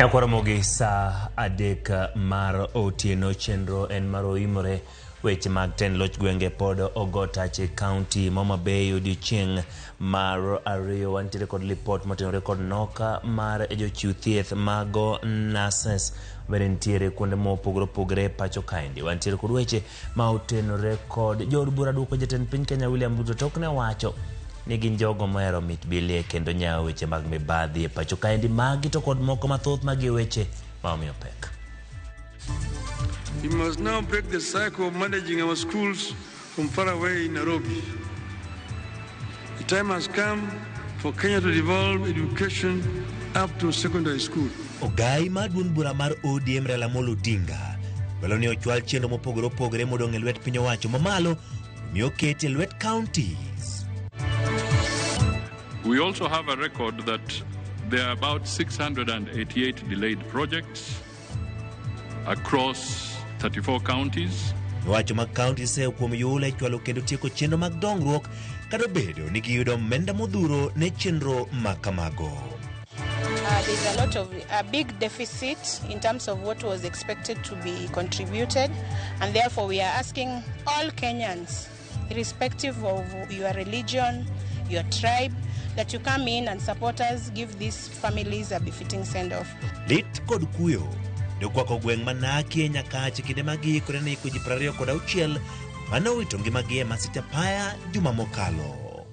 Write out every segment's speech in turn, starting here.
Yakwaramogi sa adek mar otieno chenro en maro imore weche mag ten loch gwenge pod Ogotache County Mama Bay odiochieng' mar ariyo wantiere kod report motenore kod noka mar jochiw thieth mago nurses bende ntiere kuonde mopogore opogore pacho kaendi. Wantiere kod weche ma otenore kod jood bura duoko jatend piny Kenya William Ruto tokne wacho ni gin jogo mohero mit bilie kendo nyawo weche mag mibadhi e pacho kaendi. Magi to kod moko mathoth magi weche ma omiyo pek. We must now break the cycle of managing our schools from far away in Nairobi. The time has come for Kenya to devolve education up to secondary school. Ogai maduong' bura mar ODM Raila Amolo Odinga walo ni ochwal chenro mopogore opogore modong' e lwet piny owacho mamalo mi oketi e lwet counties. We also have a record that there are about 688 delayed projects across 34 counties. Wacho mag counties e kuom yula ichwalo kendo tieko chenro mag dongruok kado bedo ni giyudo omenda modhuro ne chenro makamago. There's a lot of a big deficit in terms of what was expected to be contributed, and therefore we are asking all Kenyans, irrespective of your religion, your tribe, that you come in and support us, give these families a befitting send-off. Lit kod kuyo dokwako gweng' manaki nyakache kinde magikore ni kuji 26 manowito ngimagi e masita apaya juma mokalo.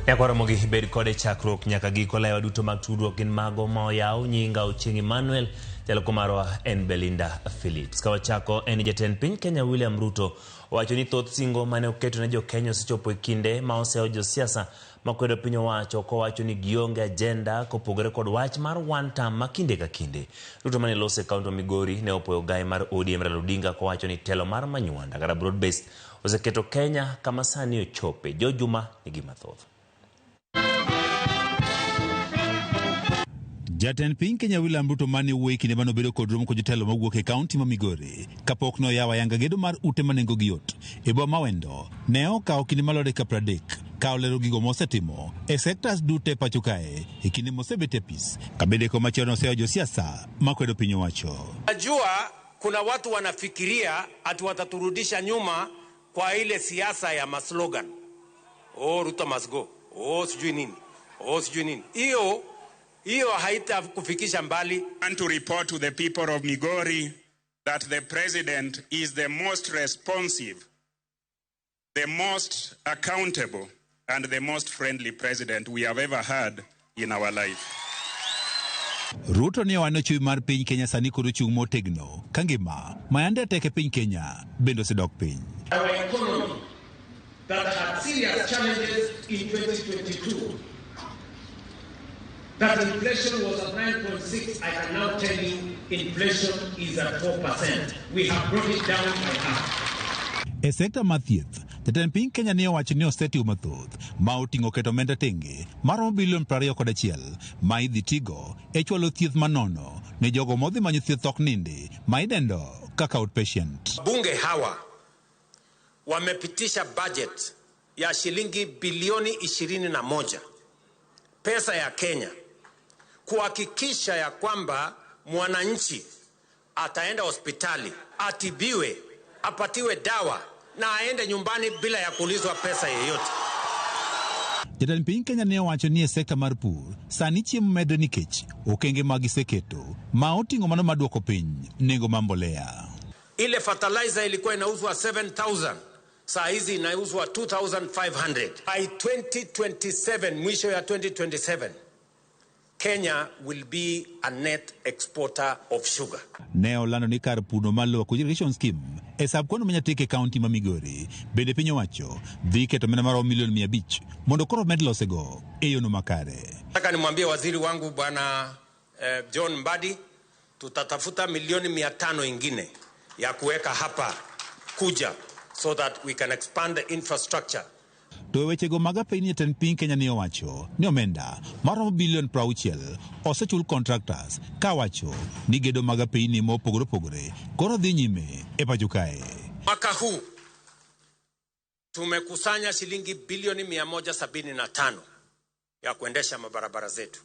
Yakwaramogi bed kode chakruok nyaka giko lewa duto mag tudruok gin mago ma oyaw nyinga Ochieng' Emmanuel jaloko marwa en Belinda Phillips. Kawachako en jatend piny Kenya William Ruto owacho ni thoth singo mane oketo ne jo Kenya osechopo e kinde ma oseo josiasa makwedo piny owacho kowacho ni gionge agenda kopogore kod wach mar one term makinde ka kinde. Ruto mane lose kaunti wa Migori ne opoyo ogai mar ODM Raila Odinga kowacho ni telo mar Manyuanda kata broad based oseketo Kenya kama sani ochope. Jo Juma ni gima thoth. Jatend piny Kenya William Ruto mane wuoyi kinde mano bedo kod romo kod jotelo mawuok e kaunti ma Migori kapok no yawa yanga gedo mar ute manengo giot e boma Wendo ne okawo kinde malo dakika 30 ka olero gigo mosetimo e sectors dute pacho kae e kinde mosebet e pis kabede ko machielo oseo josiasa makwedo piny owacho. Najua kuna watu wanafikiria ati wataturudisha nyuma kwa ile siasa ya maslogan. Ruto must go. Sijui nini. Sijui nini. Hiyo haita kufikisha mbali. And to report to the people of Migori that the president is the most responsive, the most accountable, and the most friendly president we have ever had in our life. Ruto ni wano chui mar piny Kenya sani koro chung motegno kangima mayande teke piny Kenya bendo sidok piny. Our economy that had serious challenges in 2022. That inflation was at 9.6, I can now tell you inflation is at 4%. We have brought it down by half. E sekta mathieth, jatend piny Kenya ne owacho ni osetiyo mathoth ma oting'o keto omenda tenge maromo bilion 21 ma idhi tigo e chwalo thieth manono ne jogo modhi manyo thieth ok nindi ma idendo kaka outpatient. Bunge hawa wamepitisha budget ya shilingi bilioni 21 pesa ya Kenya kuhakikisha ya kwamba mwananchi ataenda hospitali, atibiwe, apatiwe dawa na aende nyumbani bila ya kulizwa pesa yoyote. Jatend piny Kenya ne owacho ni e sekta mar pur sani chiemo medo nikech okenge magiseketo ma oting'o mano maduoko piny nengo ma mbolea. Ile fertilizer ilikuwa inauzwa 7,000, saa hizi inauzwa 2,500. By 2027, mwisho ya 2027, Kenya will be a net exporter of sugar. Ne olando ni kar puno malo irrigation scheme e sab kono manyateke county ma Migori bende piny owacho dhi keto omenda maromo milion 500 mondo koro med losego e yono makare. Nataka nimwambie waziri wangu bwana John Mbadi tutatafuta milioni 500 ingine ya kuweka hapa kuja so that we can expand the infrastructure. To wechego maga piny jatend piny Kenya ne owacho ni omenda maromo bilion 60 osechul contractors ka wacho ni gedo maga piny ni mopogore opogore koro dhi nyime e pacho kae. Mwaka huu Tumekusanya shilingi bilioni 175 ya kuendesha mabarabara zetu.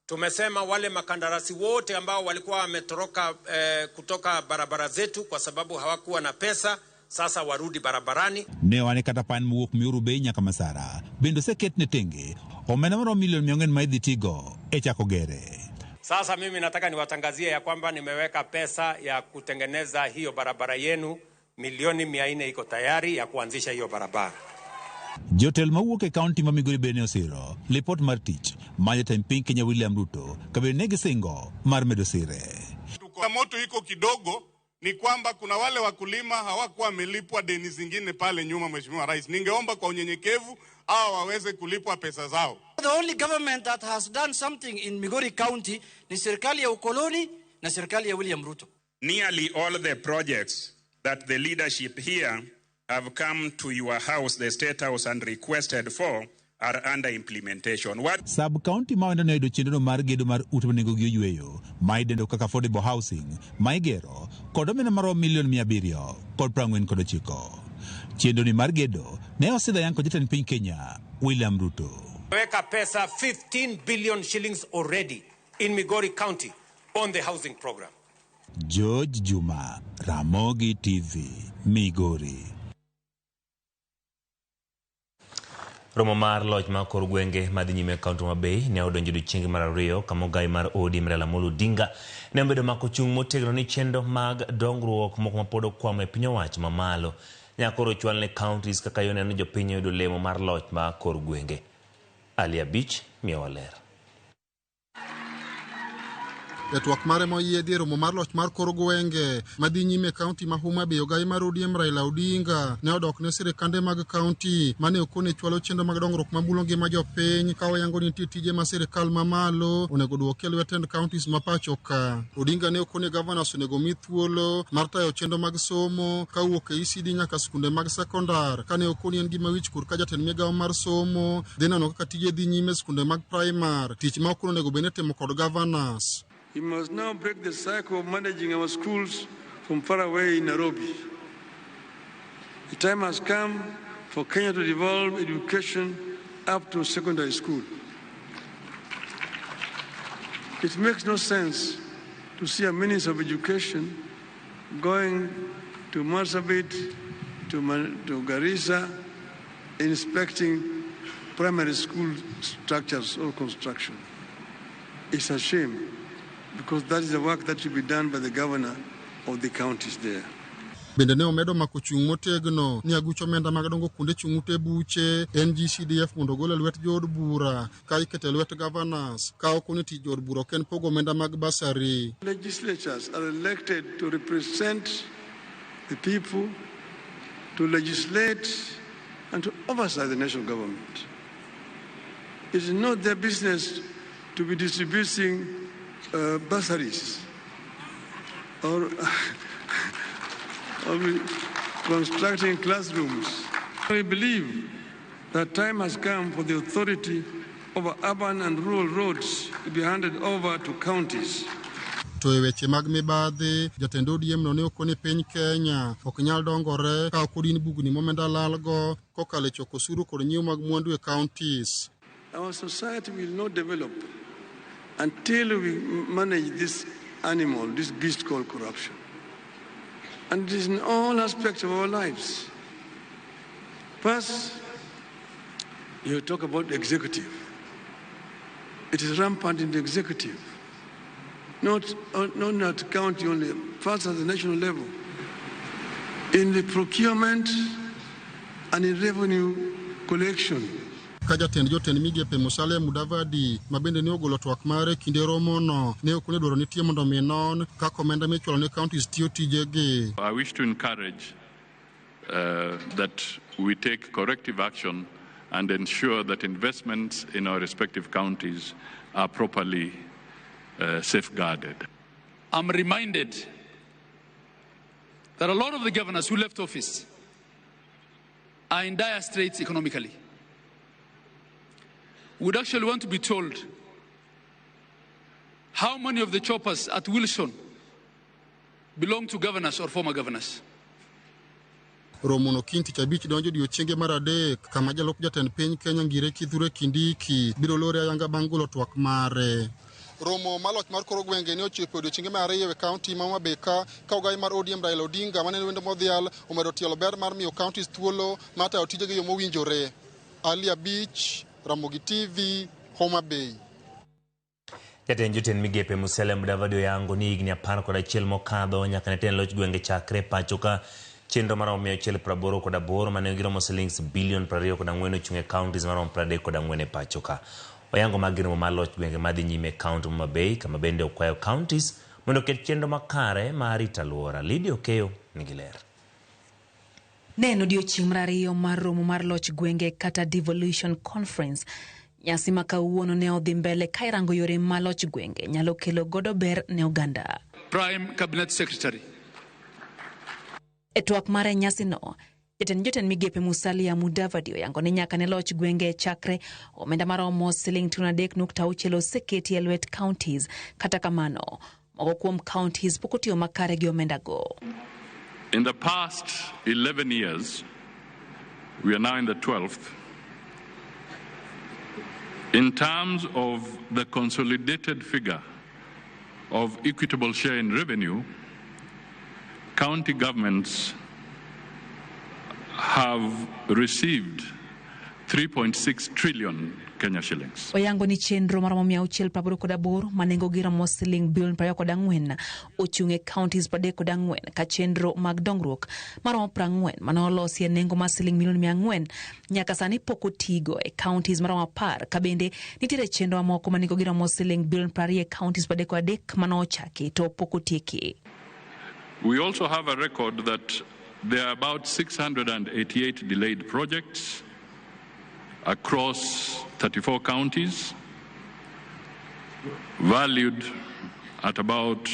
Tumesema wale makandarasi wote ambao walikuwa wametoroka kutoka barabara zetu kwa sababu hawakuwa na pesa, sasa warudi barabarani. Ne wane katapan muok miuru bei nyaka masara. Bendo seket ne tenge. Omena maro milioni miongen maidhi tigo. Echako gere. Sasa mimi nataka niwatangazie ya kwamba nimeweka pesa ya kutengeneza hiyo barabara yenu. Milioni 400 iko tayari ya kuanzisha hiyo barabara. Jotel mawuok e kaunti ma Migori bende osiro lipot mar tich ma jatend piny Kenya William Ruto kabende negi singo mar medo sire. Moto iko kidogo ni kwamba kuna wale wakulima hawakuwa wamelipwa deni zingine pale nyuma. Mheshimiwa Rais, ningeomba kwa unyenyekevu hao waweze kulipwa pesa zao. The only government that has done something in Migori County ni serikali ya ukoloni na serikali ya William Ruto. Nearly all the projects that the leadership here have come to your house, the State House, and requested for are under implementation. What Sub-county mawendo ne ido chenro mar gedo mar ute manengo gi oyweyo, ma idendo kaka affordable housing, ma igero, kod omenda maro milioni 700 kod 49. Chenro ni mar gedo ne osidha yanko jatend piny Kenya William Ruto. Weka pesa 15 billion shillings already in Migori County on the housing program. George Juma, Ramogi TV, Migori. Romo mar loch ma kor gwenge madhi nyime kaunti ma Bay ne odonjo odiechieng' mar ariyo kama ogai mar ODM Raila Amolo Odinga ne obedo mako chung' motegno ni chenro mag dongruok moko ma pod okwamo e piny owacho mamalo nyaka koro ochwal ne counties kaka yo neno jopiny yudo lemo mar loch ma kor gwenge. Ali Abich miyowa ler. Jatwak mare moyiedhi romo mar loch mar kor gwenge madhi nyime kaunti ma Homa Bay ogai mar ODM Raila Odinga ne odok ne sirikande mag kaunti mane okone chwalo chenro mag dongruok mamulo ngima jopiny ka oyango ni nitie tije ma sirikal mamalo onego duoki e lwetend counties ma pacho ka. Odinga ne okone governors onego mi thuolo mar tayo chenro mag somo kawuok e ECD nyaka skunde mag sekondar kane okoni en gima wich kur ka jatend migawo mar somo dhi neno kaka tije dhi nyime skunde mag primar tich ma okone onego bed ni timo kod governors. We must now break the cycle of managing our schools from far away in Nairobi. The time has come for Kenya to devolve education up to secondary school. It makes no sense to see a Minister of Education going to Marsabit, to Garissa, inspecting primary school structures or construction. It's a shame, because that is the work that should be done by the governor of the counties there. Bende ne omedo mako chung' motegno ni agucho omenda mag dongo kunde chung' ute buche NGCDF mondo gol e lwet jood bura ka ikete lwet governors ka okone tich jood bura ok en pogo omenda mag basari. Legislatures are elected to represent the people, to legislate and to oversight the national government. It is not their business to be distributing bursaries or constructing classrooms. We believe that time has come for the authority over urban and rural roads to be handed over to counties. To e weche mag mibadhi, jatend ODM no ne okone piny Kenya ok nyal dongore ka ok odin bugni momenda lalgo kokalo e choko osuru kod nyiewo mag mwandu e counties. Our society will not develop until we manage this animal, this beast called corruption. And it is in all aspects of our lives. First, you talk about the executive. It is rampant in the executive. Not at county only, first at the national level. In the procurement and in revenue collection. Ka jatend jotend migepe Musalia Mudavadi mabende ne ogolo twak mare kinde romono ne okone dwaro nitie mondo mi non kaka omenda michulo ne counties tiyo tijegi. I wish to encourage that we take corrective action and ensure that investments in our respective counties are properly safeguarded. I'm reminded that a lot of the governors who left office are in dire straits economically. Would actually want to be told how many of the choppers at Wilson belong to governors or former governors. Romono kiny tich abich donjo odiechienge mar adek kama jalup jatend piny Kenya Ngire Kithure Kindiki biro lore ayanga bang' golo twak mare. Romo maloch mar koro gwenge ne ochopo odiechienge mar ariyo e kaunti ma Homa Bay ka ogai mar ODM Raila Odinga mane wendo modhial omedo tielo ber mar miyo kauntis thuolo mar tayo tijegi yo mowinjore. Ali Abich, Ramogi TV, Homa Bay. Jatend jotend migepe Musalia Mudavadi oyango ni higni 11 mokadho nyaka ne tend loch gwenge chakre pacho ka chenro maromo 188 mane giromo shillings bilion 24 ochung' e kauntis maromo 34 e pacho ka. Oyango magiromo mar loch gwenge madhi nyime kaunti Homa Bay kama bende okwayo kauntis mondo oket chenro makare mar rito alwora. Lydia Okeyo nigi ler. Neno odiechieng' mar ariyo mar romo mar loch gwenge kata devolution conference. Nyasi ma kawuono ne odhi mbele ka irango yore ma loch gwenge nyalo kelo godo ber ne oganda. Prime Cabinet Secretary. E twak mare nyasi no, jotend migepe Musalia Mudavadi oyango ni nyaka ne loch gwenge chakre omenda maromo siling 3.6 oseketi e lwet counties. Kata kamano, moko kuom counties pok otiyo makare gi omenda go. In the past 11 years, we are now in the 12th. In terms of the consolidated figure of equitable share in revenue, county governments have received 3.6 trillion Kenya shillings. Oyango ni chenro maromo 688 manengo giromo siling bilion 24 ochung' e counties 34 ka chenro mag dongruok maromo 40 manolosi e nengo mar siling milion 400 nyaka sani pok otigo e counties maromo 10 ka bende nitiere chenro moko manengo giromo siling bilion 20 e counties 33 manochaki to pok otieki. We also have a record that there are about 688 delayed projects across 34 counties, valued at about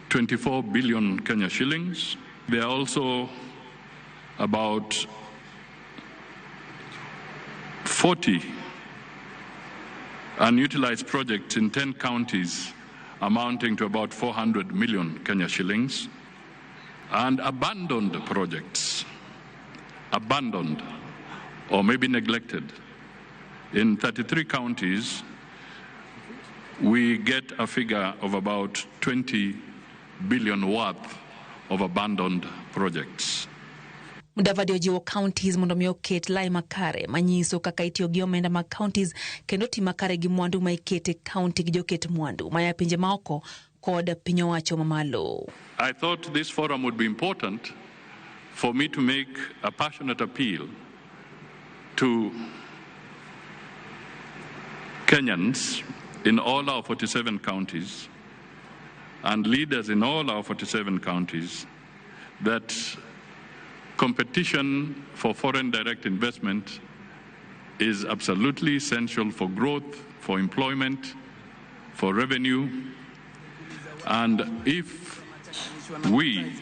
24 billion Kenya shillings. There are also about 40 unutilized projects in 10 counties amounting to about 400 million Kenya shillings, and abandoned projects, or maybe neglected. In 33 counties, we get a figure of about 20 billion worth of abandoned projects. Mudavadi ojiwo counties mondo mi oket lai makare manyiso kaka itiyo gi omenda ma counties kendo ti makare gi mwandu ma ikete county gi joket mwandu maya pinje maoko kod piny owacho mamalo. I thought this forum would be important for me to make a passionate appeal to Kenyans in all our 47 counties and leaders in all our 47 counties that competition for foreign direct investment is absolutely essential for growth, for employment, for revenue. And if we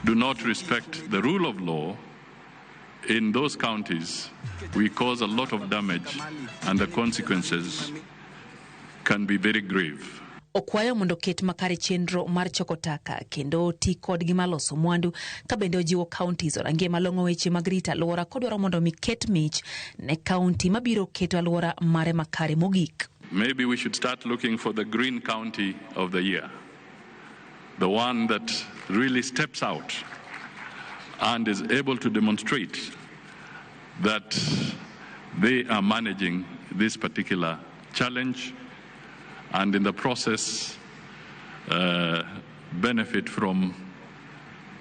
do not respect the rule of law in those counties, we cause a lot of damage and the consequences can be very grave. Okwayo mondo ket makare chenro mar choko taka kendo ti kod gi maloso mwandu ka bende ojiwo counties orangie malong'o weche mag rito alwora kodwaro mondo mi ket mich ne county mabiro keto alwora mare makare mogik. Maybe we should start looking for the green county of the year, the one that really steps out and is able to demonstrate that they are managing this particular challenge and in the process benefit from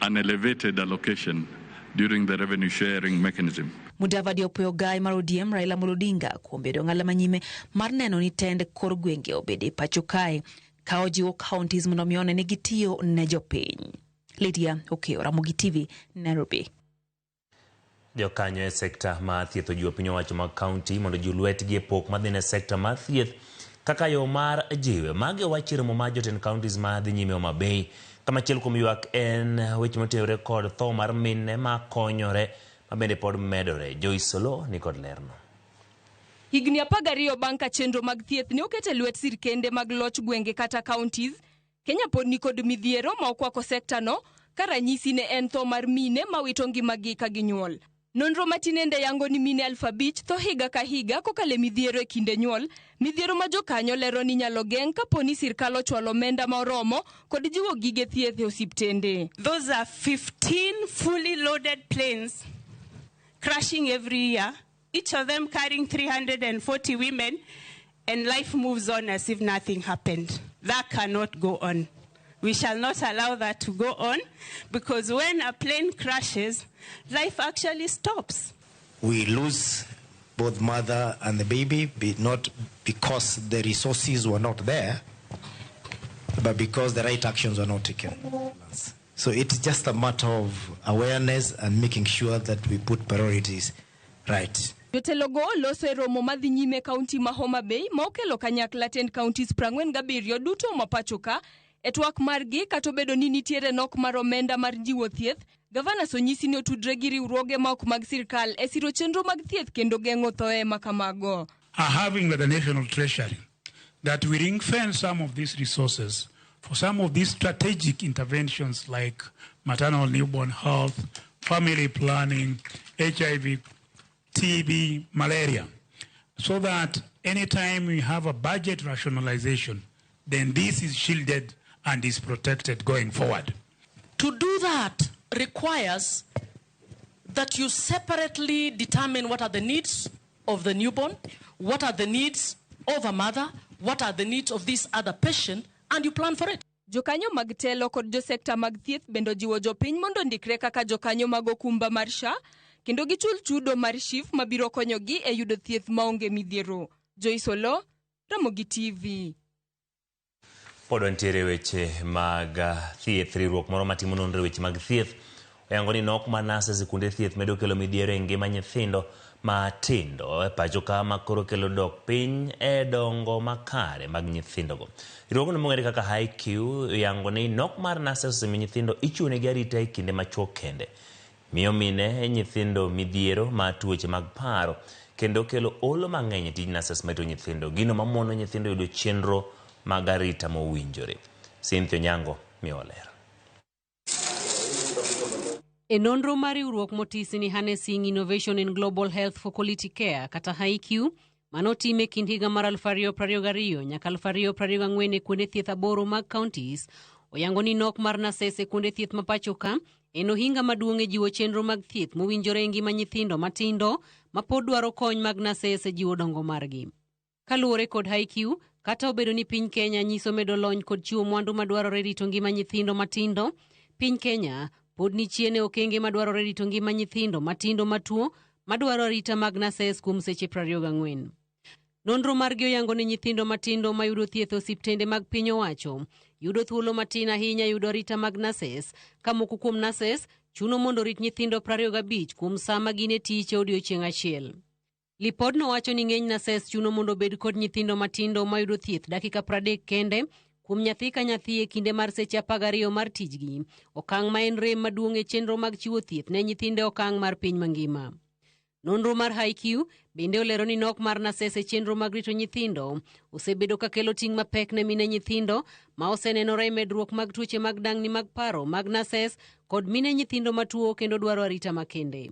an elevated allocation during the revenue sharing mechanism. Mudavadi opeo gai mar ODM Raila Odinga kuom bedo ng'ala manyime mar neno ni tend kor gwenge obede pacho kae ka ojiwo counties mondo mione ne gitiyo ne jopiny. Lydia Okeyo, Ramogi TV, Nairobi. Jokanyo e sekta ma thieth ojiwo piny owacho mag county mondo julwetgi e pok madhine sekta ma thieth kaka yo mar jiwe magi wachiro mo ma jotend counties ma dhi nyime Homa Bay kama chiel kuom ywak en weche motenore kod tho mar mine ma konyore ma bende pod medore. Joyce Solo ni kod lerno. Higni 12 bang' ka chenro mag thieth ne okete lwet sirkende mag loch gwenge kata counties, Kenya pod ni kod midhiero ma okwako sekta no ka ranyisi ne en tho mar mine mawito ngimagi ka ginyuol. Nonro matinende yango ni mine 5,000 tho higa ka higa kokale midhiero e kinde nyuol, midhiero ma jokanyo lero ni nyalo geng' kaponi sirkal ochwalo omenda moromo kod jiwo gige thieth e osiptende. Those are 15 fully loaded planes crashing every year, each of them carrying 340 women, and life moves on as if nothing happened. That cannot go on. We shall not allow that to go on, because when a plane crashes, life actually stops. We lose both mother and the baby, not because the resources were not there, but because the right actions were not taken. So it's just a matter of awareness and making sure that we put priorities right. Jotelogo loso e romo madhi nyime kaunti ma Homa Bay ma okelo kanyakla 10 counties 47 duto mapachoka e twak margi kato bedo ni nitiere nok mar omenda mar jiwo thieth. Gavana Sonyisi ne otudre gi riwruoge ma ok mag sirkal e siro chenro mag thieth kendo geng'o thoe makamago. Having the national treasury that we ring fence some of these resources for some of these strategic interventions like maternal newborn health, family planning, HIV, TB, malaria, so that anytime we have a budget rationalization, then this is shielded and is protected going forward. To do that requires that you separately determine what are the needs of the newborn, what are the needs of a mother, what are the needs of this other patient, and you plan for it. Jokanyo mag telo kod jo sekta mag thieth bendo jiwo jopiny mondo ndikre kaka jokanyo mag okumba mar SHA kendo gichul chudo mar SHIF mabiro konyogi e yudo thieth maonge midhiero. Joyce Olo, Ramogi TV. Pod ntiere weche mag thieth. Riwruok moro matimo nonro weche mag thieth oyango ni nok mar nurses e kuonde thieth medo kelo midhiero e ngima nyithindo matindo e pacho ka makoro kelo dok piny e dongo makare mag nyithindogo. Riwruogno mong'ere kaka HiQ oyango ni nok mar nurses mi nyithindo ichunegi arita e kinde machuok kende. Miyo mine nyithindo midhiero ma tuoche mag paro kendo kelo olo mang'eny e tij nurses meto nyithindo, gino mamono nyithindo yudo chenro mag arita mowinjore. Cynthia Nyango miolero. E nonro mar riwruok motisi ni Harnessing Innovation in Global Health for Quality Care kata HiQ manotime kind higa mar 2022 nyaka 2024 e kuonde thieth 8 mag counties, oyango ni nok mar nurses e kuonde thieth mapachoka en ohinga maduong' e jiwo chenro mag thieth mowinjore e ngima nyithindo matindo ma pod dwaro kony mag nurses e jiwo dongo margi. Kaluwore kod HiQ, kata obedo ni piny Kenya nyiso medo lony kod chiwo mwandu madwarore rito ngima nyithindo matindo, piny Kenya pod ni chien e okenge madwarore rito ngima nyithindo matindo matuo madwaro arita mag nurses kuom seche 24. Nonro margi oyango ni nyithindo matindo mayudo thieth osiptende mag piny owacho yudo thuolo matin ahinya yudo arita mag nurses, ka moko kuom nurses chuno mondo rit nyithindo 25 kuom sama gin e tich e odiechieng' achiel. Lipodno wacho ni ng'eny nurses chuno mondo bed kod nyithindo matindo mayudo thieth dakika 30 kende kuom nyathi ka nyathi e kinde mar seche 12 mar tijgi, okang' ma en rem maduong' e chenro mag chiwo thieth ne nyithinde okang' mar piny mangima. Nonro mar HiQ bende olero ni nok mar nurses e chenro mag rito nyithindo osebedo ka kelo ting' mapek ne mine nyithindo ma osenenore e medruok mag tuoche mag dang'ni mag paro mag nurses kod mine nyithindo matuo kendo dwaro arita makende.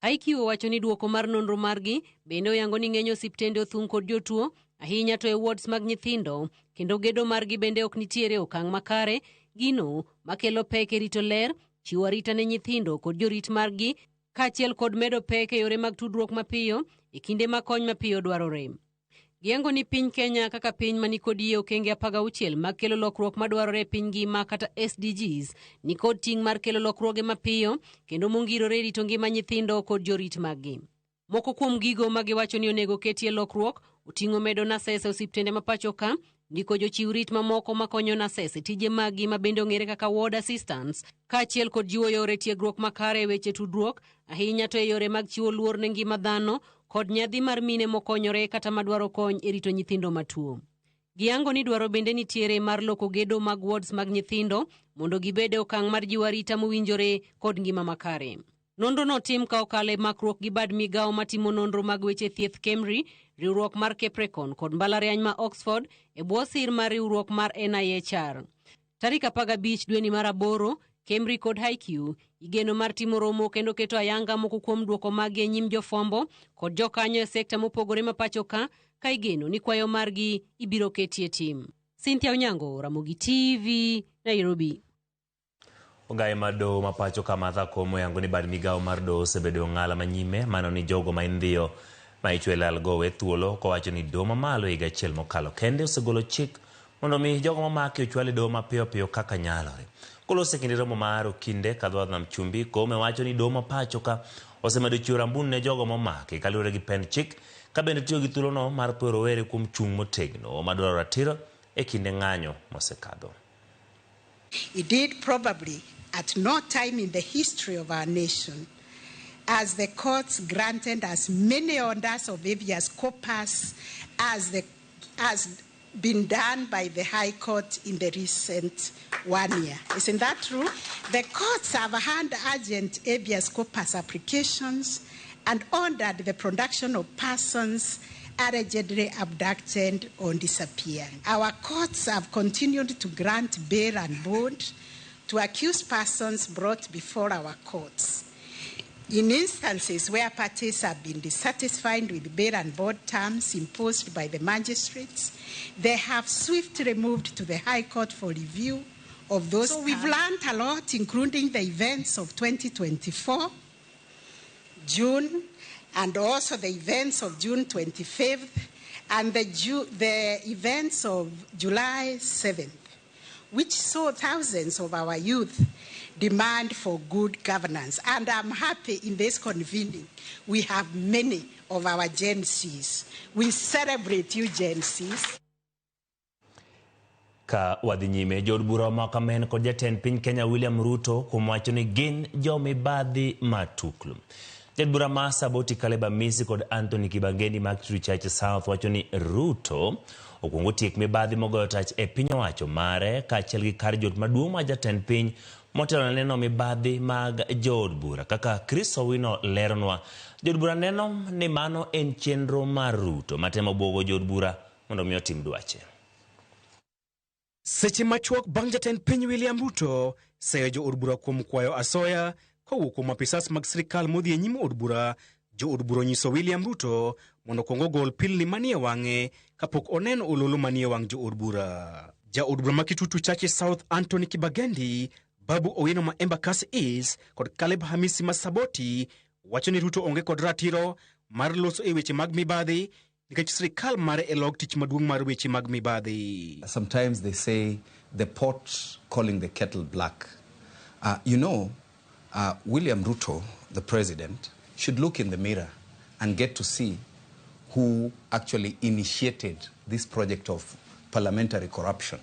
HiQ owacho ni duoko mar nonro margi bende oyango ni ng'eny osiptende othung' kod jotuo ahinya to e wards mag nyithindo, kendo gedo margi bende ok nitiere okang' makare, gino makelo pek e rito ler, chiwo arita ne nyithindo kod jorit margi, kaachiel kod medo pek e yore mag tudruok mapiyo e kinde ma kony mapiyo dwarore. Giyango ni piny Kenya kaka piny mani kod yie okenge 16 mag kelo lokruok madwarore e piny ngima kata SDGs ni kod ting' mar kelo lokruoge mapiyo kendo mongirore rito ngima nyithindo kod jorit maggi. Moko kuom gigo ma giwacho ni onego ketie lokruok oting'o medo nurses e osiptende mapachoka, ndiko jochiw rit mamoko makonyo nurses e tije maggi ma bende ong'ere kaka ward assistants, kaachiel kod jiwo yore tiegruok makare e weche tudruok ahinya to e yore mag chiwo luor ne ngima dhano kod nyadhi mar mine mokonyore kata madwaro kony e rito nyithindo matuo. Giyango ni dwaro bende nitiere mar loko gedo mag wards mag nyithindo mondo gibede okang' mar jiwo arita mowinjore kod ngima makare. Nonro no tim ka okale makruok gi bad migawo matimo nonro mag weche thieth KEMRI, riwruok mar Capricorn kod mbalariany ma Oxford e bwo sir mar riwruok mar NIHR. Tarik 15 dweni mar 8, Kemri kod IQ igeno mar timo romo kendo keto ayanga moko kuom duoko magi nyim jofwambo kod jokanyo e sekta mopogore mapacho ka igeno ni kwayo margi ibiro ketie tim. Cynthia Onyango, Ramogi TV, Nairobi. Ogai mado mapacho ka Martha Komo yango ni bad migao mar do osebedo ng'ala manyime mano ni jogo ma indhiyo ma ichwele algowe thuolo kowacho ni do mamalo higa achiel mokalo kende osegolo chik mondo mi jogo mamaki ochwale do mapiyo piyo kaka nyalore. Kolose kinde romo mar okinde kadho nam chumbi Komo wacho ni do mapacho ka osemedo chiwo rambun ne jogo mamaki kaluwore gi pen chik ka bende tiyo gi thuolono mar poro were kuom chung motegno madwaro ratiro e kinde ng'anyo mosekadho. It did probably at no time in the history of our nation as the courts granted as many orders of habeas corpus as been done by the High Court in the recent 1 year. Isn't that true? The courts have had urgent habeas corpus applications and ordered the production of persons allegedly abducted or disappeared. Our courts have continued to grant bail and bond to accused persons brought before our courts. In instances where parties have been dissatisfied with bail and bond terms imposed by the magistrates, they have swiftly moved to the High Court for review of those. So we've learned a lot, including the events of 2024, June, and also the events of June 25th and the events of July 7th, which saw thousands of our youth demand for good governance. And I'm happy in this convening, we have many of our Gen Cs. We celebrate you, Gen Cs. Ka wadhi nyime jod bura makamen kod jatend piny Kenya William Ruto kumwacho ni gin jomibadhi matuklu. Jod bura ma Saboti Caleb Amisi kod Anthony Kibangeni mag Church South wacho ni Ruto okwongo tiek mibadhi mogoyo tach e piny owacho mare kaachiel gi kar jot maduong' ma jatend piny motelo neno mibadhi mag jod bura. Kaka Chris Owino leronwa, jod bura neno ni mano en chenro mar Ruto matemo bwogo jod bura mondo mi otim dwache. Seche machuok bang' jatend piny William Ruto seyo jo od bura kuom kwayo asoya kowuok kuom apisas mag sirikal modhi e nyim od bura. Jo od bura nyiso William Ruto mondo kuongo gol pilni manie wang'e kapok oneno ololo manie wang' jo od bura. Ja od bura ma Kitutu Church South Anthony Kibagendi, Babu Owino ma Embakasi East kod Caleb Hamisi ma Saboti wacho ni Ruto onge kod ratiro mar loso e weche mag mibadhi nikech sirikal mare e log tich maduong' mar weche mag mibadhi. Sometimes they say the pot calling the kettle black. William Ruto, the president, should look in the mirror and get to see who actually initiated this project of parliamentary corruption.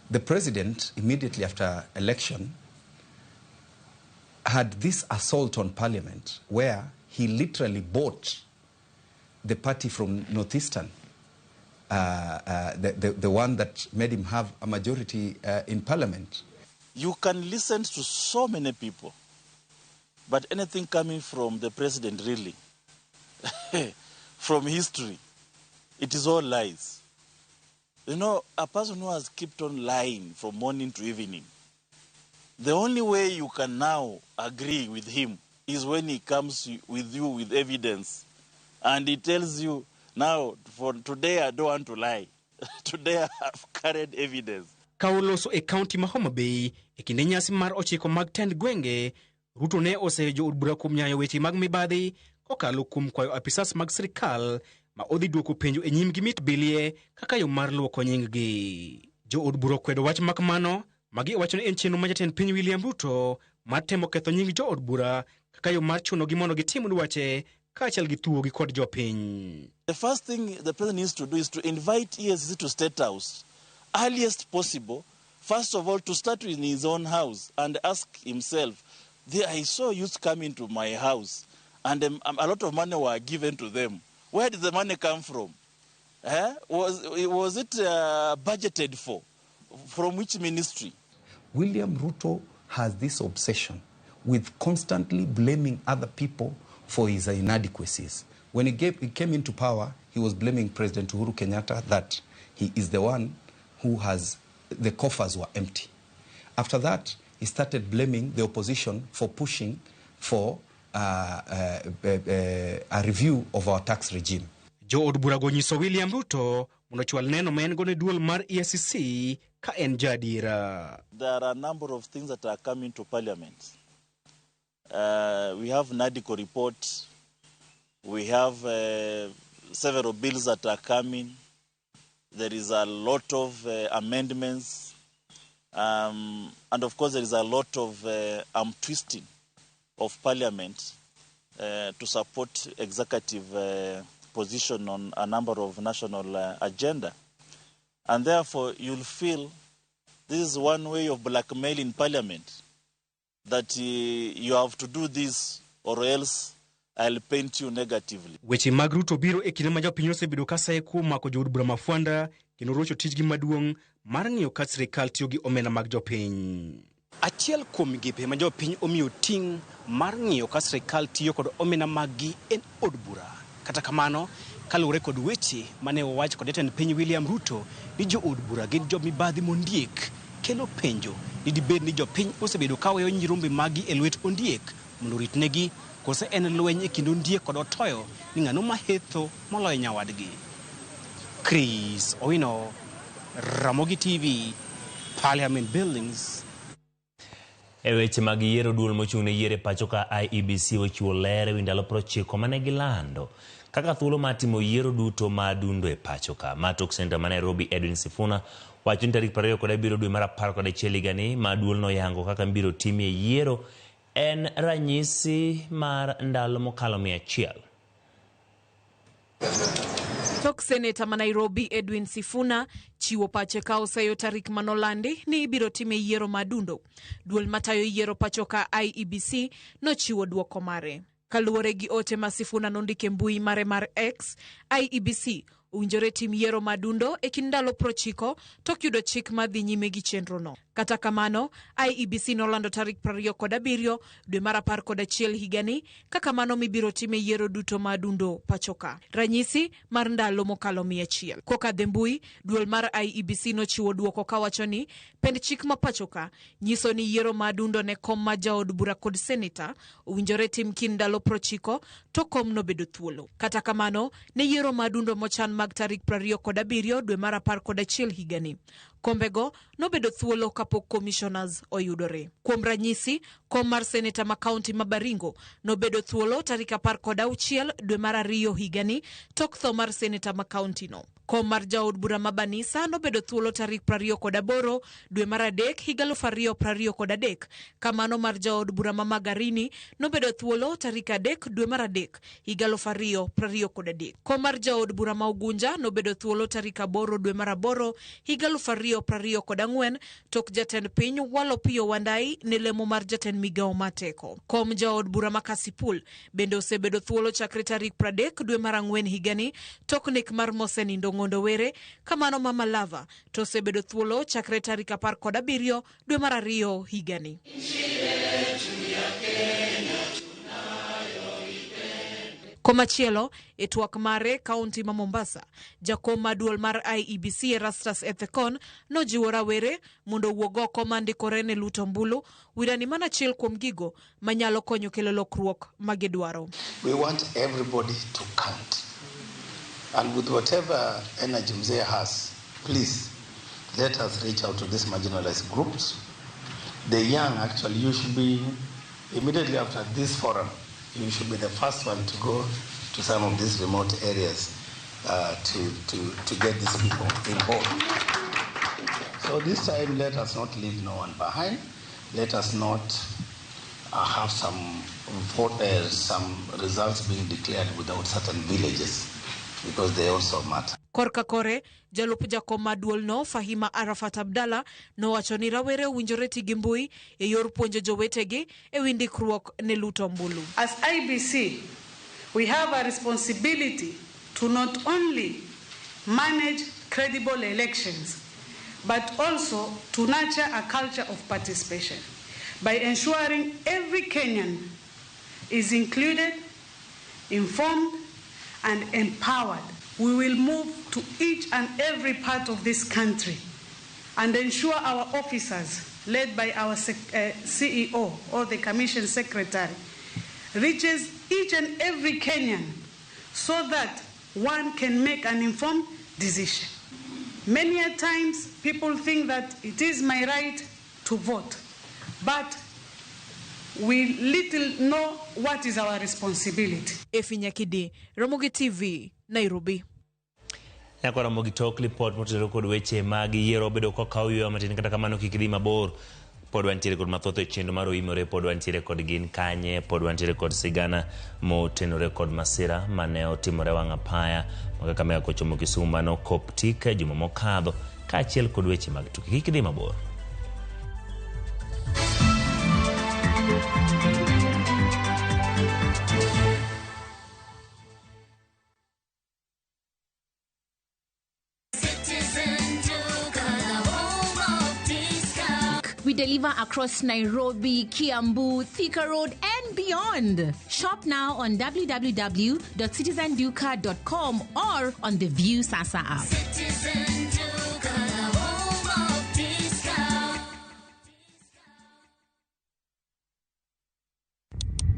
The president, immediately after election, had this assault on parliament where he literally bought the party from Northeastern, the one that made him have a majority in parliament. You can listen to so many people, but anything coming from the president, really, from history, it is all lies. You know, a person who has kept on lying from morning to evening, the only way you can now agree with him is when he comes with you with evidence. And he tells you, now, for today I don't want to lie. Today I have carried evidence. Kauloso e county ma Homa Bay, e kinde nyasi mar ochiko mag tend gwenge, Ruto ne oseyo jo od bura kuom nyayo weche mag mibadhi kokalo kuom kwayo apisas mag sirikal ma odhi duoko penjo e nyimgi mit bilie kaka yo mar luoko nyinggi. Jo od bura kwedo wach makamano, magi wacho ni en chenro ma jatend piny William Ruto mar temo ketho nying jo od bura kaka yo mar chuno gi mondo gitim dwache kaachiel gi thuo gi kod jopiny. The first thing the president needs to do is to invite EACC to State House earliest possible. First of all, to start in his own house and ask himself, I saw youth come into my house and a lot of money were given to them. Where did the money come from? Was it budgeted for? From which ministry? William Ruto has this obsession with constantly blaming other people for his inadequacies. When he came into power, he was blaming President Uhuru Kenyatta that he is the one who has, the coffers were empty. After that, he started blaming the opposition for pushing for a review of our tax regime. Jo od bura go nyiso William Ruto mondo chwal neno ma en go ne duol mar EACC ka en jadira. There are a number of things that are coming to Parliament. We have NADICO report. We have several bills that are coming. There is a lot of amendments. And of course, there is a lot of twisting of Parliament to support executive position on a number of national agenda. And therefore, you'll feel this is one way of blackmailing Parliament, that you have to do this or else I'll paint you negatively. Weche mag Ruto biro e kinde ma jopiny osebedo ka saye kuom mako jood bura mafuanda kendo rocho tijgi maduong' mar ng'iyo ka sirikal tiyo gi omenda mag jopiny. Achiel kuom migepe ma jopiny omiyo ting' mar ng'iyo ka sirikal tiyo kod omenda maggi en od bura. Kata kamano, kaluwore kod weche mane owach kod jatend piny William Ruto ni jo od bura gin jo mibadhi mondiek, kelo penjo ni dibed ni jopiny osebedo ka weyo nyirombe maggi e lwet ondiek mondo ritnegi, kose en lweny e kind ondiek kod otoyo ni ng'ano mahetho moloyo nyawadgi. Chris Owino, Ramogi TV, Parliament Buildings. E weche mag yiero, duol mochung'ne yiero pacho ka IEBC ochiwo ler ewi ndalo 90 mane gilando kaka thuolo mar timo yiero duto madundo e pacho ka. Matok Center ma Nairobi, Edwin Sifuna wacho ni tarik 27 dwe mar 11 higa ni ma duolno yango kaka mbiro timie yiero en ranyisi mar ndalo mokalo 100. Tok Senator ma Nairobi Edwin Sifuna chiwo pache ka oseyo tarik manolandi ni ibiro time yiero madundo. Duol matayo yiero pacho ka IEBC nochiwo duoko mare. Kaluwore gi ote ma Sifuna nondike mbui mare mar X, IEBC owinjore tim yiero madundo e kind ndalo 90 tok yudo chik madhi nyime gi chenro no. Kata kamano, IEBC nolando tarik 27 dwe mar 11 higani kaka mano mibiro time yiero duto madundo pachoka. Ranyisi mar ndalo mokalo 100. Koka dhembui, duol mar IEBC nochiwo duoko kawacho ni pend chik ma pachoka nyiso ni yiero madundo ne kom ma jaod bura kod senator owinjore tim kind ndalo 90 to kom no bedo thuolo. Kata kamano, ne yiero madundo mochan mag tarik 27 dwe mar 11 higani. Kombego nobedo thuolo kapok commissioners oyudore. Kuom ranyisi, kom mar seneta ma kaunti ma Baringo nobedo thuolo tarik 16 dwe mar 2 higani tok tho mar seneta ma kaunti no. Kom mar jaod bura ma Banisa nobedo thuolo tarik 28 dwe mar 3 higa 2023. Kamano mar jaod bura ma Magarini nobedo thuolo tarik 3 dwe mar 3 higa 2023. Kom mar jaod bura ma Ugunja nobedo thuolo tarik 8 dwe mar 8 higa 2024 tok jatend piny Walopio Wandai ne lemo mar jatend migao mateko. Kom jaod bura ma Kasipul bende osebedo thuolo chakre tarik 30 dwe mar 4 higani tok nek mar Mosenindo Ngondo Were. Kamano Mama Lava to osebedo thuolo chakre tarik 17 dwe mar 2 higani. Komachielo, e twak mare kaunti ma Mombasa, jakom maduol mar IEBC Erastus Ethekon nojiwo rawere mondo wuog oko mandikore ne luto mbulu wirani mana achiel kuom gigo manyalo konyo kelo lokruok magidwaro. We want everybody to count. And with whatever energy Mzee has, please let us reach out to these marginalized groups. The young, actually, you should be, immediately after this forum, you should be the first one to go to some of these remote areas to get these people involved. So this time, let us not leave no one behind. Let us not have some results being declared without certain villages, because they also matter. Korka kore, jalup jakom maduol no Fahima Arafat Abdalla no wacho ni rawere winjore tigi mbui e yor puonjo jowetegi e windikruok ne luto mbulu. As IBC, we have a responsibility to not only manage credible elections, but also to nurture a culture of participation by ensuring every Kenyan is included, informed, and empowered. We will move to each and every part of this country and ensure our officers, led by our CEO or the Commission Secretary, reaches each and every Kenyan so that one can make an informed decision. Many a times people think that it is my right to vote, but we little know what is our responsibility. Efinya Kidi, Ramogi TV, Nairobi. Nyako Ramogi Talk report motero kod weche mag yiero bedo kokawyo matin kata kamano kikidhi mabor. Pod wantiere kod mathoth e chendo mar Oimore, pod wantiere kod gin kanye, pod wantiere kod sigana motenore kod masira mane otimore wang' apaya ma Kakamega kochomo Kisumu mano Koptika juma mokadho kaachiel kod weche mag tuke. Kikidhi mabor. We deliver across Nairobi, Kiambu, Thika Road, and beyond. Shop now on www.citizenduca.com or on the View Sasa app. Citizen Duca, home of discount.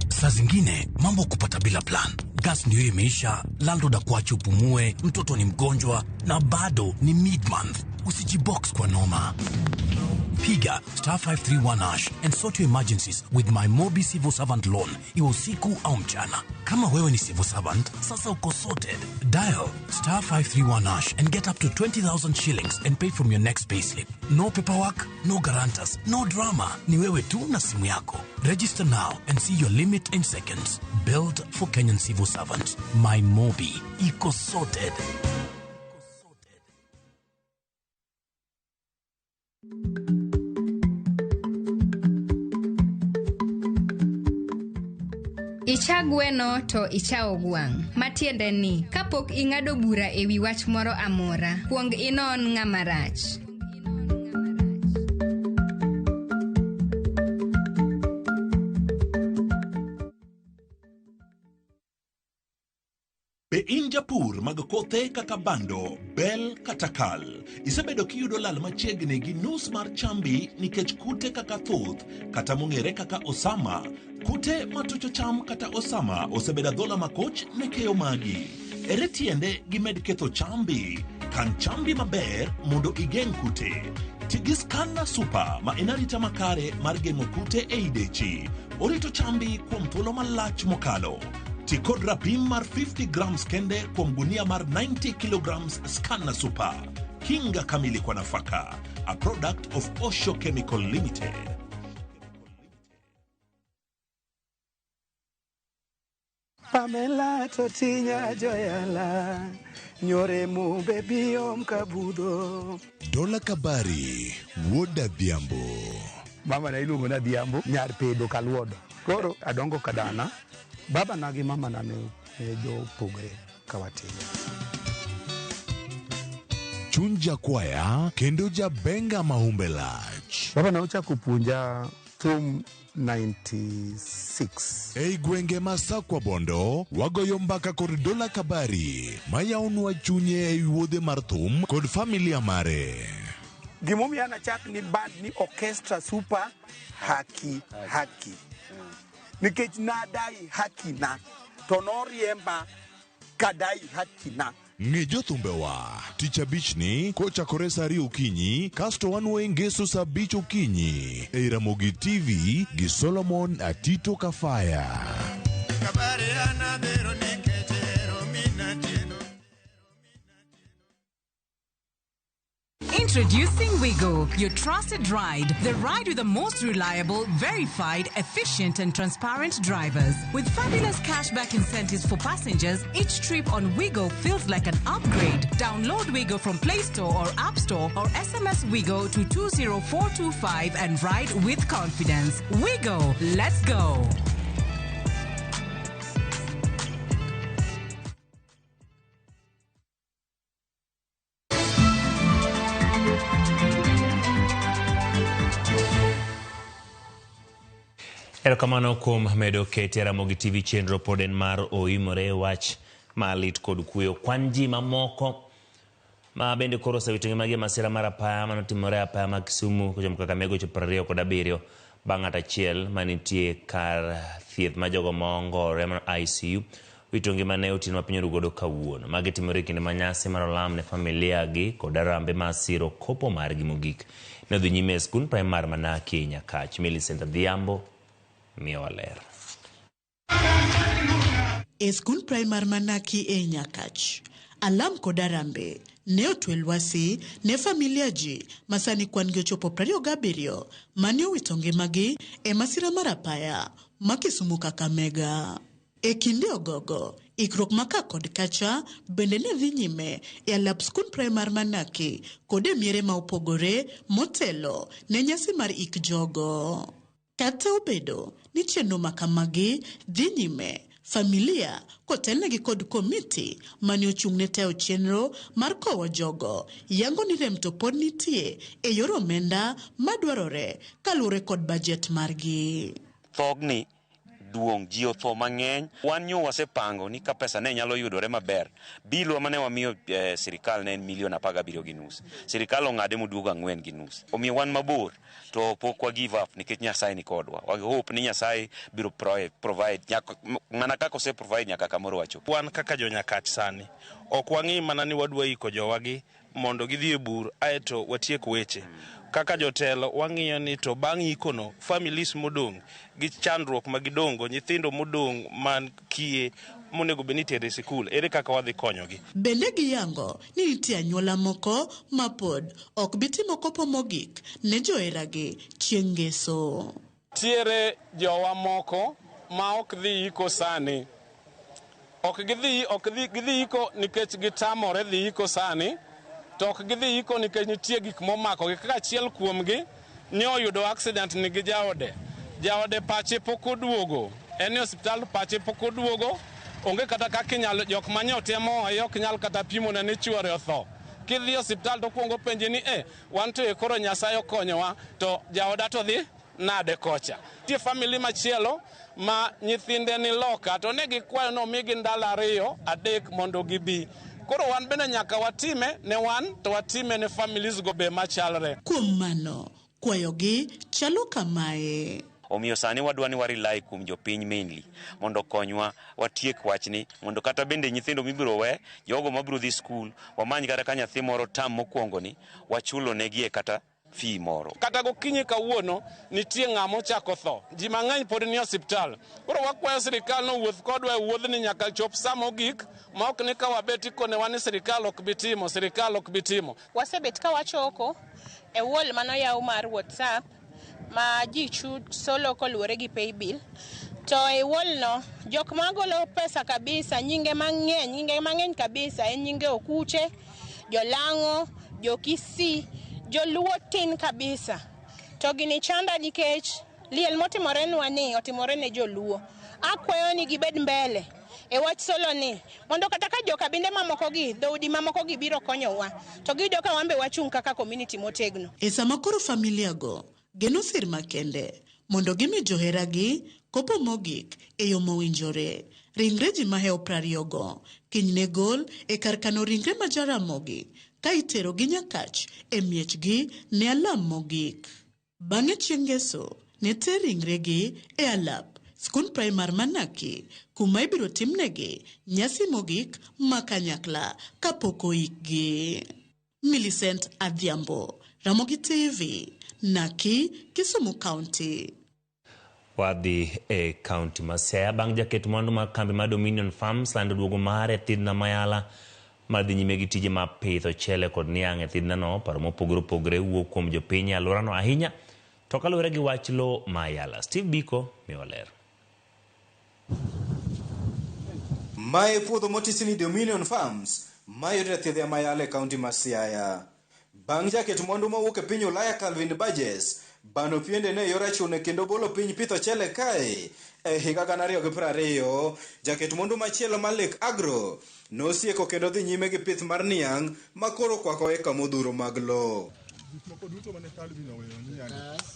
Saa zingine mambo kupata bila plan. Gas ndio imeisha, landlord akuache upumue, mtoto ni mgonjwa na bado ni mid-month. Usijibox kwa noma. Piga *531# and sort your emergencies with my Mobi Civil Servant Loan, iwe usiku au mchana. Kama wewe ni civil servant, sasa uko sorted. Dial *531# and get up to 20,000 shillings and pay from your next payslip. No paperwork, no guarantors, no drama. Ni wewe tu na simu yako. Register now and see your limit in seconds. Built for Kenyan civil servants. My Mobi, iko sorted. Ichagweno to ichao gwang'. Matiende ni, kapok ing'ado bura ewi wach moro amora, kuong inon ng'ama rach. Be in japur mag kothe kaka bando, bel kata kal. Isebedo kiyudo lal machiegni gi nus mar chambi nikech kute kaka thuth kata mong'ere kaka osama. Kute matucho cham kata osama osebedo dhola makoch ne keyo magi. Ere tiende gimed ketho chambi? Kan chambi maber mondo igeng' kute. Tigi Scanner Super ma inarita makare mar geng'o kute ei dechi. Orito chambi kuom thuolo malach mokalo. Tikod rapim mar 50 grams kende kuom gunia mar 90 kilograms Scanner Super. Kinga kamili kwa nafaka. A product of Osho Chemical Limited. Pamela totinya joyala nyore mu bebi omkabudho. Dola Kabari Woda Dhiambo. Mama na iluongo na Dhiambo nyar pedo kalwodo. Koro adongo kadana. Baba na gi mama na ne jo pogre kawatiga. Chunja kwaya kendo jabenga maumbelach. Baba na uchako puonja thum 96. Ei gwenge masakwa bondo, wagoyo mbaka kod Dola Kabari, mayaunwa chunye ei wuodhe mar thum kod familia mare. Gimomi ana chak ni band ni orchestra super haki. Nikech nadai haki na, to noriemba kadai haki na. Ng'e jothumbewa, tich abich ni kochakore saa 2 okinyi, kasto wanuoyo ngeso saa 5 okinyi. Ei Ramogi TV gi Solomon Atito Kafaya. Kabari anadhero nikechero minatino. Introducing Wigo, your trusted ride. The ride with the most reliable, verified, efficient and transparent drivers. With fabulous cashback incentives for passengers, each trip on Wigo feels like an upgrade. Download Wigo from Play Store or App Store or SMS Wigo to 20425 and ride with confidence. Wigo, let's go. Erokamano kuom medo kete Ramogi TV chenro poden mar Oimore wach malit kod kuyo. Kwan ji mamoko Ma bende koro sewito ngimagi masira mar apaya manotimore apaya ma Kisumu kochomo Kakamega 27 bang' ng'at achiel manitie kar thieth ma jogo maongore mar ICU wito ngimane otieno ma piny orugodo kawuono. Magi timore kinde ma nyasi mar olam ne familia gi kod arambe mar siro kopo margi mogik. Ne odhi nyime e skul primar Manaki Nyakach. Millicent Adhiambo miyo waler. E skul primar Manaki e Nyakach, alam kod arambe ne otwe lwasi ne familia ji masani kwan gi ochopo 27 mane owito ngimagi e masira mar apaya ma Kisumu Kakamega. E kinde ogogo, ikruok maka kod kacha bende ne dhi nyime e alap skul primar Manaki kod e miere ma opogore motelo ne nyasi mar ik jogo. Kata obedo ni chenro makamagi dhi nyime, familia kotelnegi kod komiti mane ochung'ne teo chenro mar kowo jogo yango ni rem to pod nitie e yor omenda madwarore kaluwore kod bajet margi. Thogni duong' ji otho mang'eny. Wan nyo wasepango ni ka pesa ne nyalo yudore maber. Bilwa mane wamiyo sirikal ne en $1.7 Sirikal ong'ade moduogo 4.5. Omiyo wan mabor to pok wa give up nikech Nyasaye ni kodwa. Wa hope ni Nyasaye biro provide mana kaka ose provide nyaka kamoro wachopo. Wan kaka jo Nyakach sani ok wang'i mana ni wadwa iko jowagi mondo gidhi e bur aeto watiek weche. Kaka jotelo wang'iyo ni to bang' ikono families modong' gi chandruok magidongo, nyithindo modong' man kie monego beni tere sikul, ere kaka wadhi konyogi. Bende giyango ni nitie anyuola moko mapod ok bitimo kopo mogik ne joheragi chieng' ngeso. Tiere jowa moko ma ok dhi iko sani. Ok gidhi iko nikech gitamore dhi iko sani. To ok gidhi iko nikech nitie gik momako kaka achiel kuomgi ne oyudo accident nigi jaode. Jaode pache pok oduogo. En e hospital pache pok oduogo. Onge kata kaka inyalo jok manyotemo ok nyal kata pimo ne chuore otho. Kidhi hospital to kuongo penje ni wan to koro Nyasaye okonyowa to jaoda to dhi nade kocha. Tie family machielo ma nyithinde ni loka to ne gikwayo no migi ndalo 2-3 mondo gibi. Koro wan bende nyaka watime ne wan to watime ne families go be machalre. Kuom mano, kwayogi chalo kamae. Omiyo sani wadwa ni warilai kuom jopiny mainly mondo konywa watiek wachni mondo kata bende nyithindo mibiro we jogo mabiro dhi skul wamany kata ka nyathi moro tam mokwongo ni wachulo negie kata fee moro. Kata gokinyi kawuono nitie ng'amo chako tho. Ji mang'eny pod ni hospital. Koro wakwayo sirikal no wuoth kodwa e wuodhni nyaka chop samo gik ma ok ni ka wabeti kone wan sirikal ok bitimo, sirikal ok bitimo. Wasebet ka wachoko e wall manoyaw mar WhatsApp ma ji solo koluwore gi pay bill. To e wall no jok magolo pesa kabisa nyinge mang'eny kabisa en nyinge Okuche, Jolang'o, Jokisi, Joluo tin kabisa. To gini chanda nikech liel motimore nwani otimore ne Joluo. Akwayo ni gibed mbele e wach solo ni mondo kata ka joka binde mamoko gi dhoudi mamoko gi biro konyowa to gido ka wambe wachung' kaka community motegno. E sama koro familia go geno sir makende mondo gimi joheragi kopo mogik e yo mowinjore. Ringre ji maheo 20 go kinyne gol e kar kano ringre majaramogi ka itero gi Nyakach e miechgi ne alam mogik. Bang'e chieng' ngeso ne ter ringre gi e alap skul primar Manaki kuma ibiro timnegi nyasi mogik makanyakla kapok oikgi. Millicent Adhiambo, Ramogi TV, Naki, Kisumu County. Wadhi e county ma Siaya bang' jaket mwandu mar kambi mar Dominion Farms lando duogo mare thidhna mayala madhi nyime gi tije ma pidho chele kod niang' e thidhna no. Paro mopogore opogore wuok kuom jopiny e alworano ahinya to kaluwore gi wach lo mayala. Steve Biko miyo ler. Mae puodho motisi ni Dominion Farms mayudore e thidhia mayala e kaunti ma Siaya. Bang' jaket mwandu mawuok e piny Ulaya Calvin Burgess bano piende ne yor achune kendo bolo piny pitho chele kae e higa 2020, jaket mwandu machielo mar Lake Agro nosieko kendo dhi nyime gi pith mar niang' makoro kwako eka modhuro mag lo.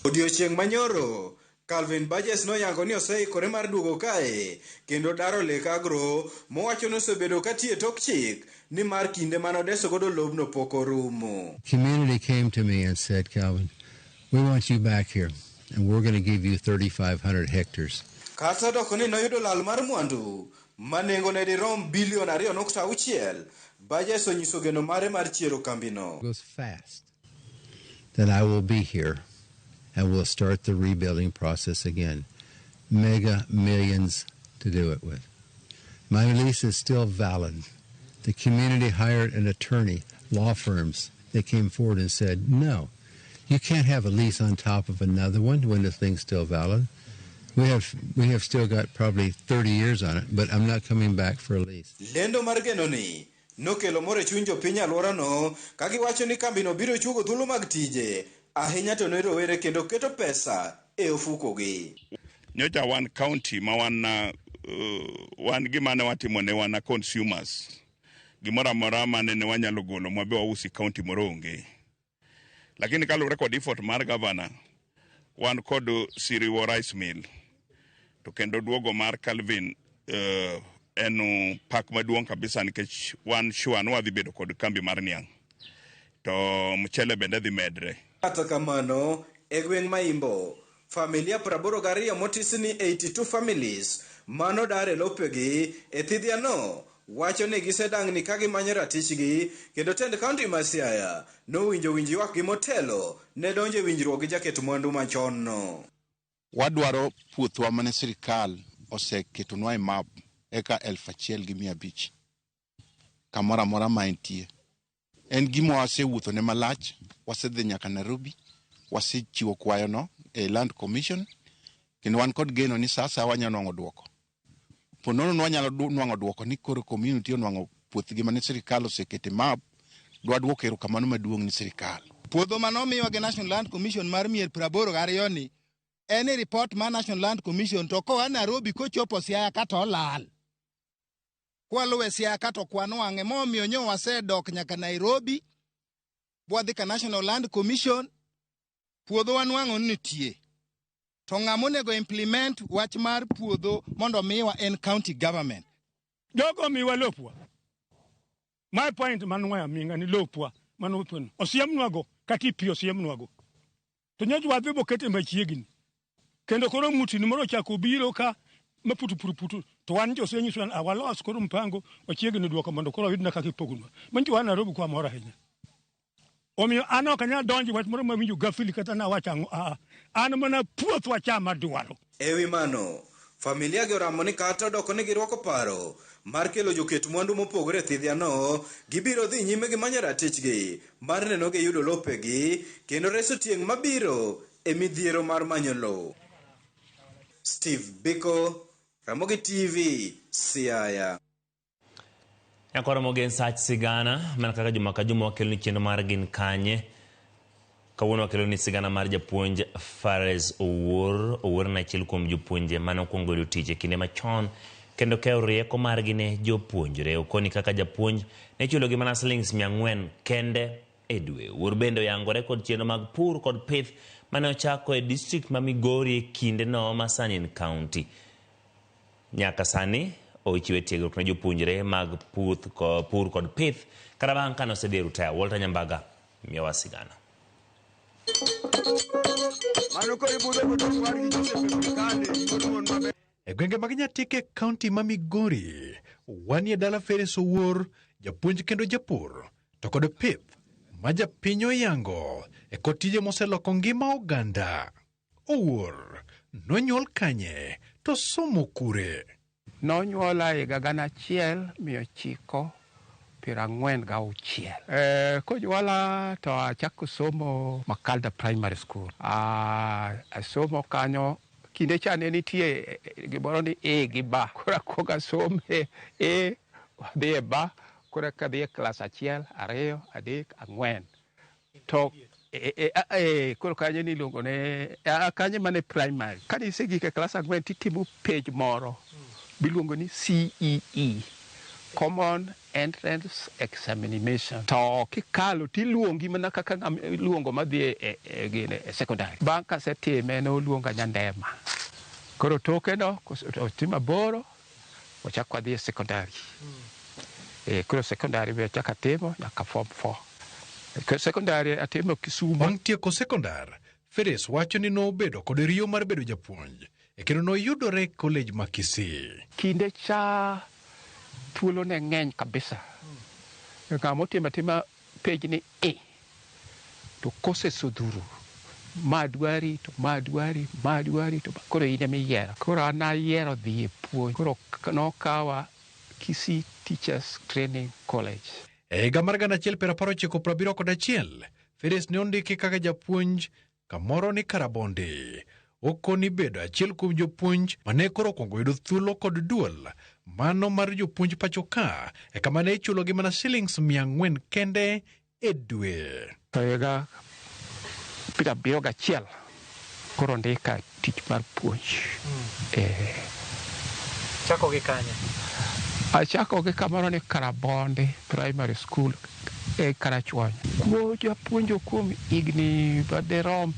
Odiochieng' manyoro Calvin Burgess noyango ni oseikore mar duogo kae kendo daro lek agro mowacho ni osebedo katie tok chik ni mar kinde manodeso godo lobno pok orumo. Community came to me and said, Calvin, we want you back here and we're going to give you 3,500 hectares. Kata doko ni noyudo lal mar mwandu manengo ne dirom bilion 2.6. Burgess onyiso geno mare mar chiero kambino. It goes fast. Then I will be here and we'll start the rebuilding process again. Mega millions to do it with. My lease is still valid. The community hired an attorney, law firms. They came forward and said, no, you can't have a lease on top of another one when the thing's still valid. We have still got probably 30 years on it, but I'm not coming back for a lease. Lendo mar geno ni nokelo more chuny jopiny alworano ka giwacho ni kambino biro chugo thuolo mag tije ahinya to ne rowere kendo keto pesa e ofukogi. Nyocha wan county ma wan gima ne watimo ne wan consumers. Gimoro amora mane ne wanyalo golo mwabe wausi county moro onge. Lakini kaluwore kod effort mar governor, wan kod Siriwo Rice Mill. To kendo duogo mar Calvin en pak maduong' kabisa nikech wan sure ni wadhi bedo kod kambi mar niang'. To mchele bende dhi medre. Kata kamano, e gweng' Maimbo, familia 82 motis ni 82 families mano dare lopegi e thidhiano wacho ni gisedang' ni ka gimanyo ratichgi kendo tend kaunti ma Siaya nowinjo ywak gi motelo ne donje winjruok gi jaket mwandu machon no. Wadwaro puothwa mane sirikal oseketonwa e map eka 1,500 kamora mora ma entie. En gimo wasewuotho ne malach, wasedhi nyaka Nairobi, wasechiwo kwayo no e Land Commission, kendo wan kod geno ni sasa wanyalo nwang'o duoko. Ponono wanyalo nwang'o duoko ni koro community onwang'o puothgi mane sirikal osekete map, dwa duoko erokamano maduong' ni sirikal. Puodho manomiwa gi National Land Commission mar 82 ni en e report mar National Land Commission to koa Nairobi kochopo Siaya kata olal. Kwaluwe Siaya kata kwano wang'e momiyo nyo wasedok nyaka Nairobi bwadhi ka National Land Commission puodho wanwang'o nitie. To ng'amonego implement wach mar puodho mondo miwa en county government. Jogo miwa lopwa. My point manwaya minga ni lopwa manopun. Osiemnwago kati pi osiemnwago. To nyojo wadhi bokete machiegni. Kendo koro muti ni moro chako biro ka maputu to wan jo senyiso an awalos koro mpango ochiegni duoko mondo koro yudna kaka ipogunwa. Manjo wan Nairobi kwa mora hinya. Omiyo ano kanya donji wach moro mawinjo gafili kata na wachango an mana puoth wachama dwaro. Ewi mano, familia gi oramo ni kata doko ni girwako paro mar kelo joket mwandu mopogore thidhiano gibiro dhi nyime gi manyo ratichgi mar neno gi yudo lopegi kendo reso tieng' mabiro e midhiero mar manyo lo. Steve Biko, Ramogi TV, Siaya. Yakora mogen sach sigana mana kaka juma ka juma wakelo ni chendo mar gin kanye kawuono wakelo ni sigana mar japuonj Fares Owuor na achiel kuom jopuonje mane okuongo yudo tich e kinde machon kendo keyo rieko margi ne jopuonjre. Okoni kaka japuonj ne chulogi mana shillings 400 kende e dwe. Owuor bende oyangore kod chendo mag pur kod pith mane ochako e district ma Migori e kinde no ma sani en county. Nyaka sani ochiwe tiegruok ne jopuonjre mag pur kod pith kata bang' kane osedhi rutaya. Walter Nyambaga miyowa sigana. E gwenge mag Nyatike kaunti ma Migori, wanie dala Fares Owuor, japuonj kendo japur, to kod pith ma japiny oyango e kod tije moseloko ngima oganda. Owuor nonyuol kanye to somo kure? Nonyuola higa 1946. Konyuola to achako somo Makalda Primary School. Asomo kanyo kinde chane nitie gimoro ni A gi B. Kora koga some A wadhi e B. Kora kadhi e klas 1, 2, 3, 4. To koro kanyo niluongo ne kanyo mane primary. Kani isegike klas 4 titimo page moro biluongo ni CEE, Common entrance examination to kikalo tiluongi mana kaka luongo madhi e secondary. Bang' kasetime no luonga Nyandema. Koro toke no otima boro ochak wadhi e secondary. Koro secondary be chaka timo nyaka form 4. Secondary atimo Kisumu. Bang' tieko secondary, Ferris wacho ni nobedo kod riyo mar bedo japuonj kendo noyudore college ma Kisii. Kinde cha thuolo ne ng'eny kabisa. Ng'ama otima page ni to kose sudhuru madwari to koro ine miyiero. Koro an ayiero dhi e puonj. Koro nokawa Kisii Teachers Training College. E higa mar 1971, Ferris ne ondiki kaka japuonj kamoro ni Karabondi. Okoni bedo achiel kuom jopuonj mane koro okwongo yudo thuolo kod duol mano mar jopuonj pacho ka kama ne ichulogi mana shillings 400 kende e dwe. Higa 71 koro ndika tich mar puonj. Chako gi kanye? Achako gi kamoro ni Karabondi Primary School e Karachuonyo. Japuonjo kuom higni baderom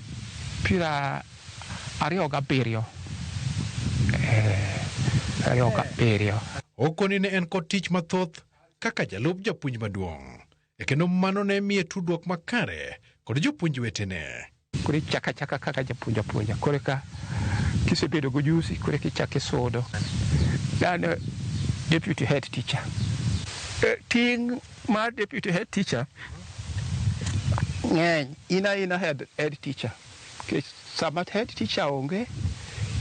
27. Okoni ne en kod tich mathoth kaka jalup japuonj maduong'. Kendo mano ne miye tudruok makare kod jopuonj wetene. Koro chaka kaka japuonja. Koro ka kisebedo gojusi koro kichake sodo. Then deputy head teacher. Ting mar deputy head teacher ng'eny ina head teacher. Sama head teacher onge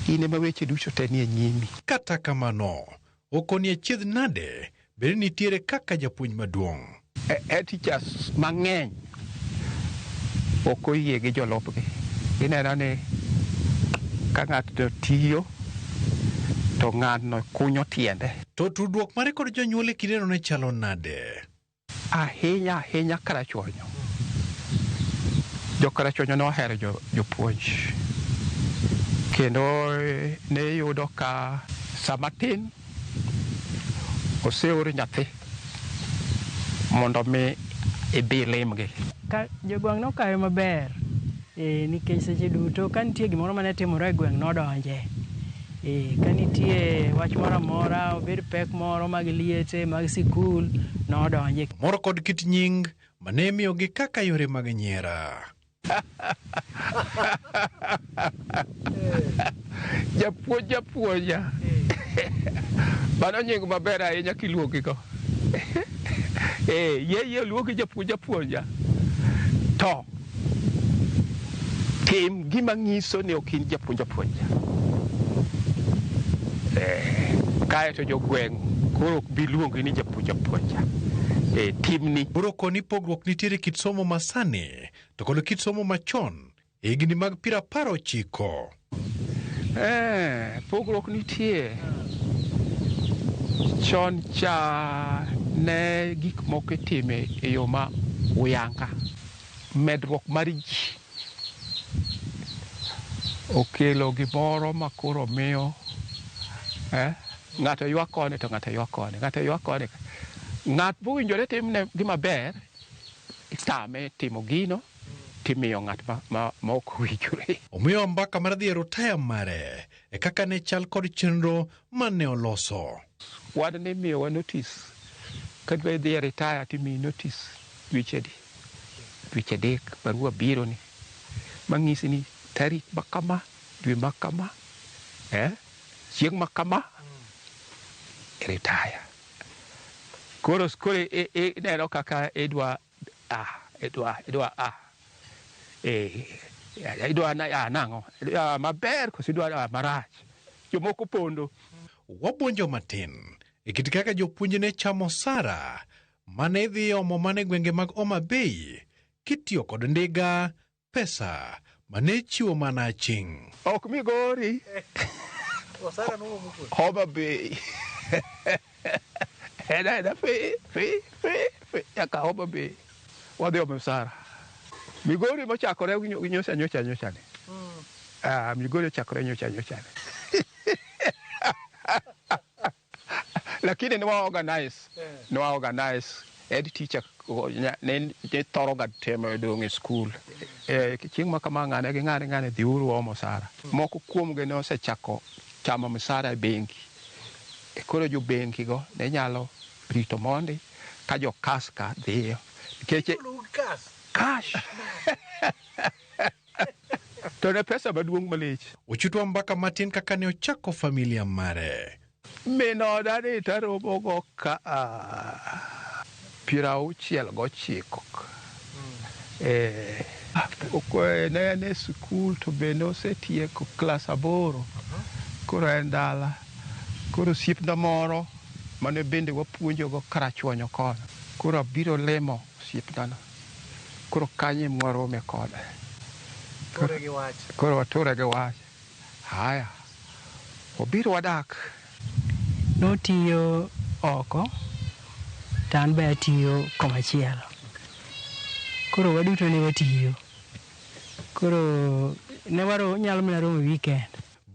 ine ma weche duto te nie nyimi. Kata kamano okoni achiedh nade bende nitiere kaka japuonj maduong'. Head teachers mang'eny ok oyie gi jolupgi. Ineno ni ka ng'ato tiyo to ng'atno kunyo tiende. To tudruok mare kod jonyuol e kindeno ne chalo nade? Ahinya Karachuonyo. Jo Karachuonyo nohero jopuonj. Kendo ne yudo ka sama tin oseor nyathi mondo mi ibi limgi. Jogwang' nokayo maber nikech seche duto ka nitie gimoro mane timore e gweng' nodonje. Ka nitie wach moro amora obed pek moro mag liete mag sikul nodonje. Moro kod kit nying mane miyogi kaka yore mag nyiera. Japuonja. Mano nying maber ahinya kiluongigo. Yeye luongi japuonja. To tim gima ng'iso ni ok in japuonja. Kae to jogweng' koro ok bi luongi ni japuonja. Timni. Koni pogruok nitiere kit somo masani to kod kit somo machon higni mag 19. Pogruok nitie. Chon cha ne gik moko itime e yo ma uyanga. Medruok mar ji okelo gimoro ma koro miyo ng'ato ywak koni to ng'ato ywak koni. Ng'at bowinjore timne gima ber itame timo gino timiyo ng'at ma ok owinjore. Omiyo mbaka mar dhi e rutaya mare kaka ne chal kod chenro mane oloso. Wan ne miyowa notice ka dwa dhi e ritaya timiyi notice dweche 3 barua biro ni mang'isi ni tarik makama dwe makama chieng' makama ritaya. Koro neno kaka idwa nang'o maber koso idwa marach. Jomoko pondo. Wabuonjo matin kit kaka jopuonj ne chamo sara mane dhi omo mane gwenge mag Homa Bay kitiyo kod ndiga pesa mane chiwo mana ching'. Ok Migori. Homa Bay. Eda fe yaka Homa Bay. Wadhi omo sara. Migori mochakore nyocha ne. Migori ochakore nyocha ne. lakini ni wa organize ed teacher ne toro ga temo dong e school chieng' ma kama ng'ane dhi uru omo sara moko kuom gi ne osechako chamo msara e bengi koro jo bengi go ne nyalo rito mondi ka jo kaska dhiyo nikech cash to ne pesa maduong' malich. Ochutwa mbaka matin kaka ne ochako familia mare. Minoda ni taromogo ka 69 ne en e skul to bende osetieko klas 8 koro en dala koro osiepna moro mane bende wapuonjogo karachuonyo kono koro abiro lemo osiepnano koro kanye mwarome kode koro wature gi wach haya obiro wadak notiyo oko tan be atiyo komachielo koro waduto ne watiyo koro ne waro nyalo mana romo weekend.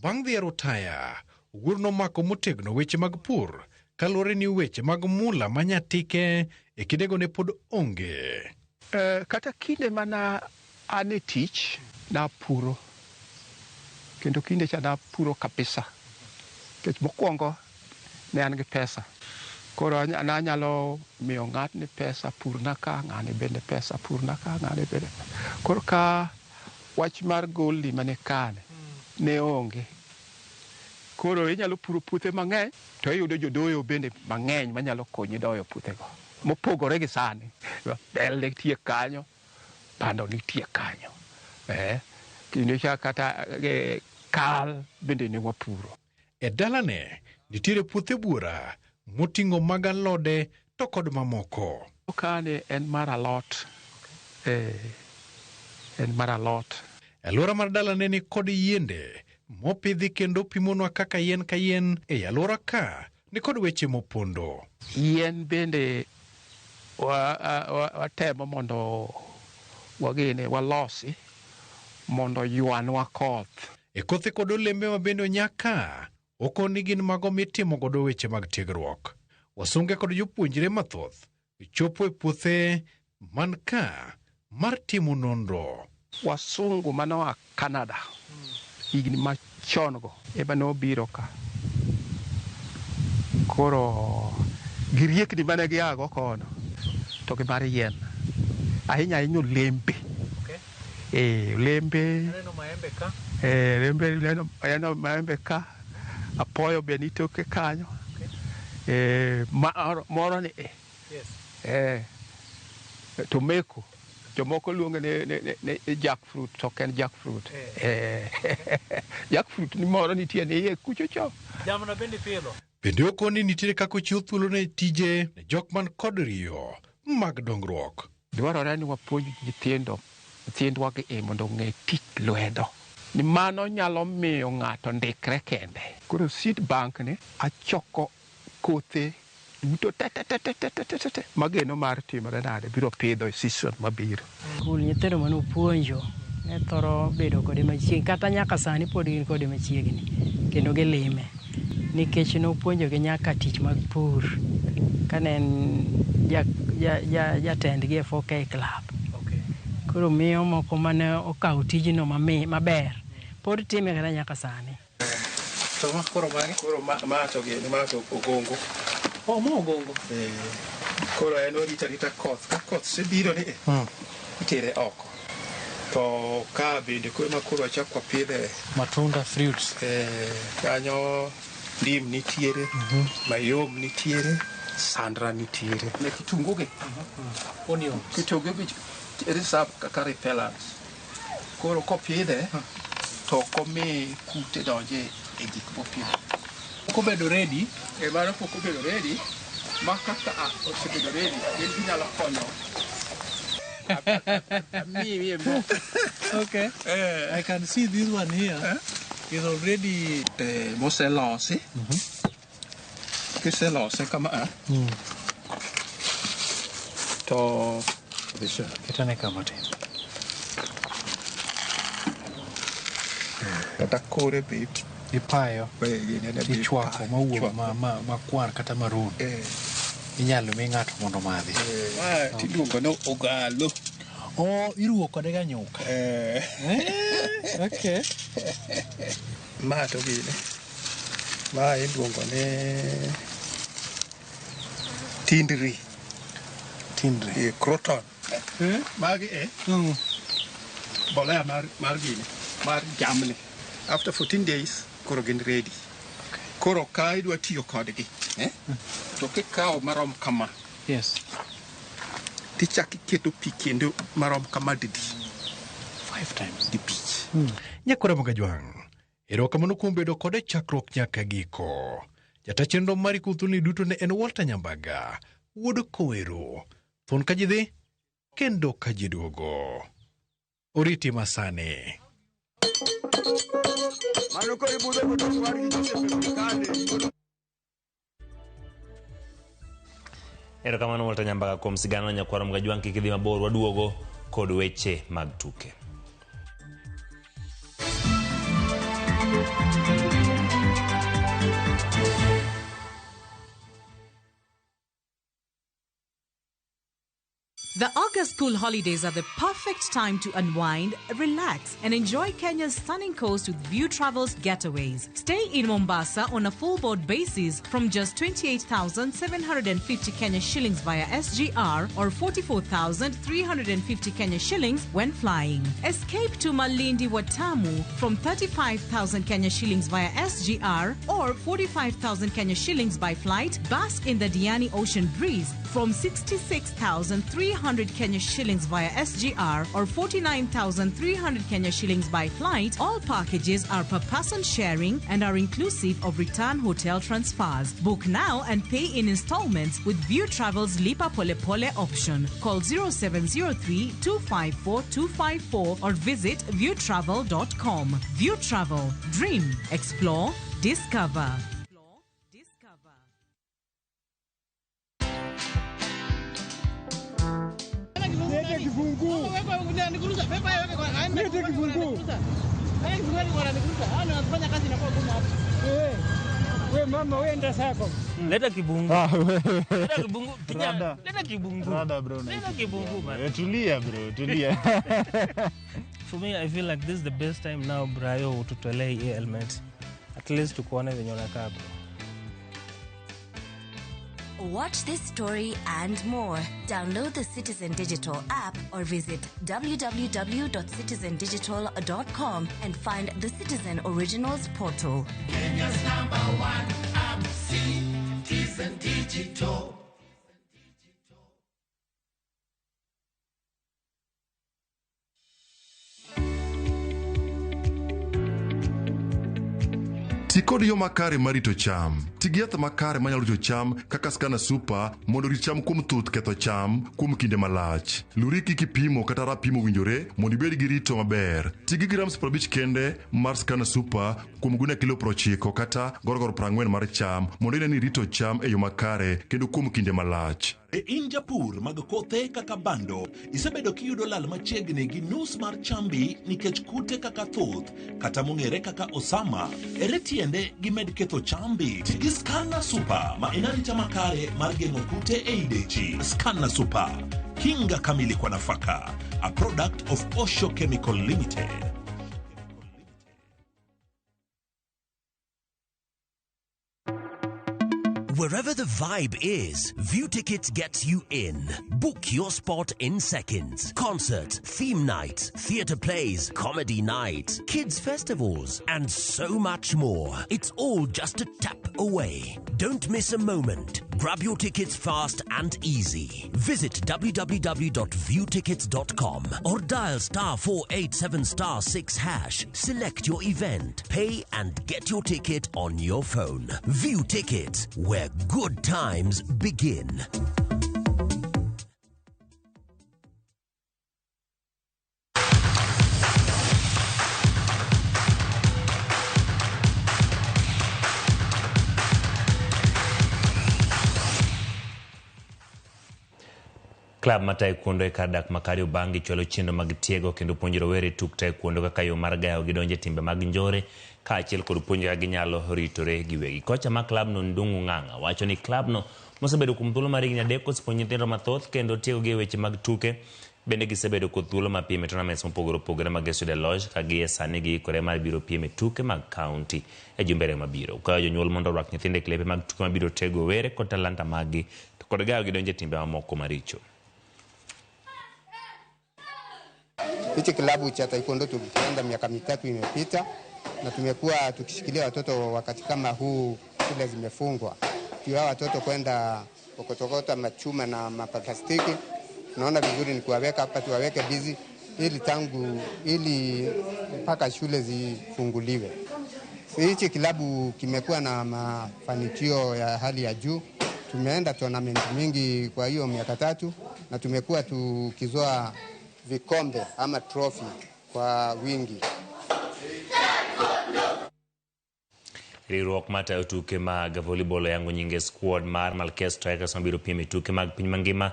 Bang' dhi rutaya wuor nomako motegno weche mag pur kaluwore ni weche mag mula manyatike e kindego ne pod onge. Kata kinde mana ane tich na puro kendo kinde cha na puro kabisa kech mokwongo ne an gi pesa koro anyalo miyo ng'atni pesa purna ka ng'ani bende pesa purna ka ng'ani bende koro ka wach mar goldi mane kane ne onge koro inyalo puro puothe mang'eny to iyudo jodoyo bende mang'eny manyalo konyi doyo puothego mopogore gi sani bel nitie kanyo bando nitie kanyo kinde cha kata kal bende ne wapuro. E dalane nitiere puothe buora moting'o mag alode to kod mamoko. Kane en mar alot en mar alot. Alwora mar dalane ni kod yiende mopidhi kendo pimonwa kaka yien ka yien e alwora ka ni kod weche mopondo. Yien bende watemo mondo walosi mondo ywanwa koth. E kothe kod olembe ma bende onyaka okoni gin mago mitimo godo weche mag tiegruok. Wasunge kod jopuonjre mathoth chopo e puothe man ka mar timo nonro. Wasungu manoa Canada higni machon go ema nobiro ka koro giriekni mane giago kono to gi mar yien ahinya ahinya olembe olembe maembe ka apoyo be nitoke kanyo moro ni tomeko jomoko luonge ne jackfruit to ken jackfruit jackfruit ni moro nitie ne iye kucho cho jamno bende pidho bende okoni nitiere kako chiwo thuolo ne tije ne jok man kod riyo mag dongruok. Dwarore ni wapuonj nyithindwa gi mondo ong'e tich lwedo ni mano nyalo miyo ng'ato ndikre kende. Koro seed bank ni achoko kothe duto te mageno mar timore nade biro pidho e season mabiro. Kul nyithindo manopuonjo ne thoro bedo kode machiegni kata nyaka sani pod gin kode machiegni kendo gilime nikech nopuonjogi nyaka tich mag pur kane en jatendgi e 4K club. Koro miyo moko mane okawo tijno maber pod time kata nyaka sani. To koro mato ogongo. Mo ogongo. Koro en orita koth. Ka koth sebiro ni itere oko. To ka bende koro achako pidhe matunda fruits. Kanyo ndim nitiere, mayom nitiere, sandra nitiere. Ne kitungu gi. Onions. Kitungu gi reserve kaka repellents. Koro kopidhe to komi kute donje e gik mopidho. Kobedo ready, mano kobedo ready, ma kaka osebedo ready, en ginyalo konyo. Okay. I can see this one here is already moselosi. Kiselose kama to kitane kama te. Kata kore be Ipayo. Ichwako mawuok ma kwar kata maroon. Inyalo mi ng'ato mondo madhi. Tiluongo no ogalo. Iruwo kode ga nyuka. Okay. Ma to gine. Ma iluongo ne tindri. Croton. Magi bolea mar gini. Mar jamni. After 14 days, koro gin ready. Koro ka idwa tiyo kodgi. To kikawo marom kama. Yes. Tichak iketo pi kendo marom kama didi. 5 times. Di pich. Nyakore Magajwang'. Erokamano kuom bedo kode chakruok nyaka giko. Jata chenro mari kuthulni duto ne en Walter Nyambaga. Wuod Kowero. Thon ka ji dhi, kendo ka ji duogo. Oriti masane. Erokamano Walter Nyambaga kuom sigano nyakwaro Magajwang'. Kik idhi mabor, waduogo kod weche mag tuke. The August school holidays are the perfect time to unwind, relax, and enjoy Kenya's stunning coast with View Travel's getaways. Stay in Mombasa on a full board basis from just 28,750 Kenya shillings via SGR or 44,350 Kenya shillings when flying. Escape to Malindi Watamu from 35,000 Kenya shillings via SGR or 45,000 Kenya shillings by flight. Bask in the Diani Ocean Breeze from 66,300 Kenya shillings via SGR or 49,300 Kenya shillings by flight. All packages are per person sharing and are inclusive of return hotel transfers. Book now and pay in installments with View Travel's Lipa Pole Pole option. Call 0703 254 254 or visit viewtravel.com. View Travel. Dream. Explore. Discover. Lete kifunguu. Lete kifunguu. We mama wenda sako. Leta kibungu. Leta kibungu. Leta kibungu. Rada bro. Leta kibungu man. Tulia bro, tulia. For me, I feel like this is the best time now, Brayo, to tolerate hii element. At least tukuone venye unakaa bro. Watch this story and more. Download the Citizen Digital app or visit www.citizendigital.com and find the Citizen Originals portal. Kenya's #1 app, Citizen Digital. Ti kod yo makare marito cham. Ti gi yath makare manyalo rito cham kaka Skana Super mondo rit cham kuom thuth ketho cham kuom kinde malach. Luri kik ipimo kata rapimo winjore mondo ibed gi rito maber. Ti gi grams 50 kende mar Skana Super kuom guna kilo 90 kata gorogoro 40 mar cham mondo ine ni rito cham e yo makare kendo kuom kinde malach. E in japur mag kothe kaka bando, isebedo kiyudo lal machiegni gi nus mar chambi nikech kute kaka thuth kata mong'ere kaka osama. Ere tiende gi med ketho chambi? Ti gi Skana Super ma en arita makare mar geng'o kute e idechi. Skana Super, kinga kamili kwa nafaka, a product of Osho Chemical Limited. Wherever the vibe is, View Tickets gets you in. Book your spot in seconds. Concert, theme night, theatre plays, comedy night, kids festivals, and so much more. It's all just a tap away. Don't miss a moment. Grab your tickets fast and easy. Visit www.viewtickets.com or dial *487*6#. Select your event, pay and get your ticket on your phone. View Tickets, where good times begin. Klab ma taekwondo e kar dak makari Ubangi chwalo chenro mag tiego kendo puonjo rowere tuk taekwondo kaka yo mar gayo gidonje timbe mag njore kaachiel kod puonjo kaka ginyalo ritore giwegi. Kocha ma klab no Ndungu Ng'ang'a wacho ni klab no mosebedo kuom thuolo mar higni 3 kosepuonjo nyithindo mathoth kendo tiego gi weche mag tuke. Bende gisebedo kod thuolo ma piem e tournaments mopogore opogore mag Esude Lodge ka gie sani giikore mar biro piem e tuke mag county e jumbere mabiro. Kwayo jonyuol mondo orwak nyithinde klepe mag tuke mabiro tego were kod talanta maggi to kod gayo gidonje timbe mamoko maricho. Hichi kilabu cha taekwondo tulianza miaka 3 imepita na tumekuwa tukishikilia watoto wakati kama huu shule zimefungwa. Tuwa watoto kwenda kokotokota machuma na maplastiki. Naona vizuri ni kuwaweka hapa, tuwaweke busy ili mpaka shule zifunguliwe. Hichi kilabu kimekuwa na mafanikio ya hali ya juu. Tumeenda tournament mingi kwa hiyo miaka 3 na tumekuwa tukizoa vikombe ama trophy kwa wingi. Riwruok matayo tuke mag volleyball yango nyinge squad mar Malkia Strikers mabiro piem e tuke mag piny mangima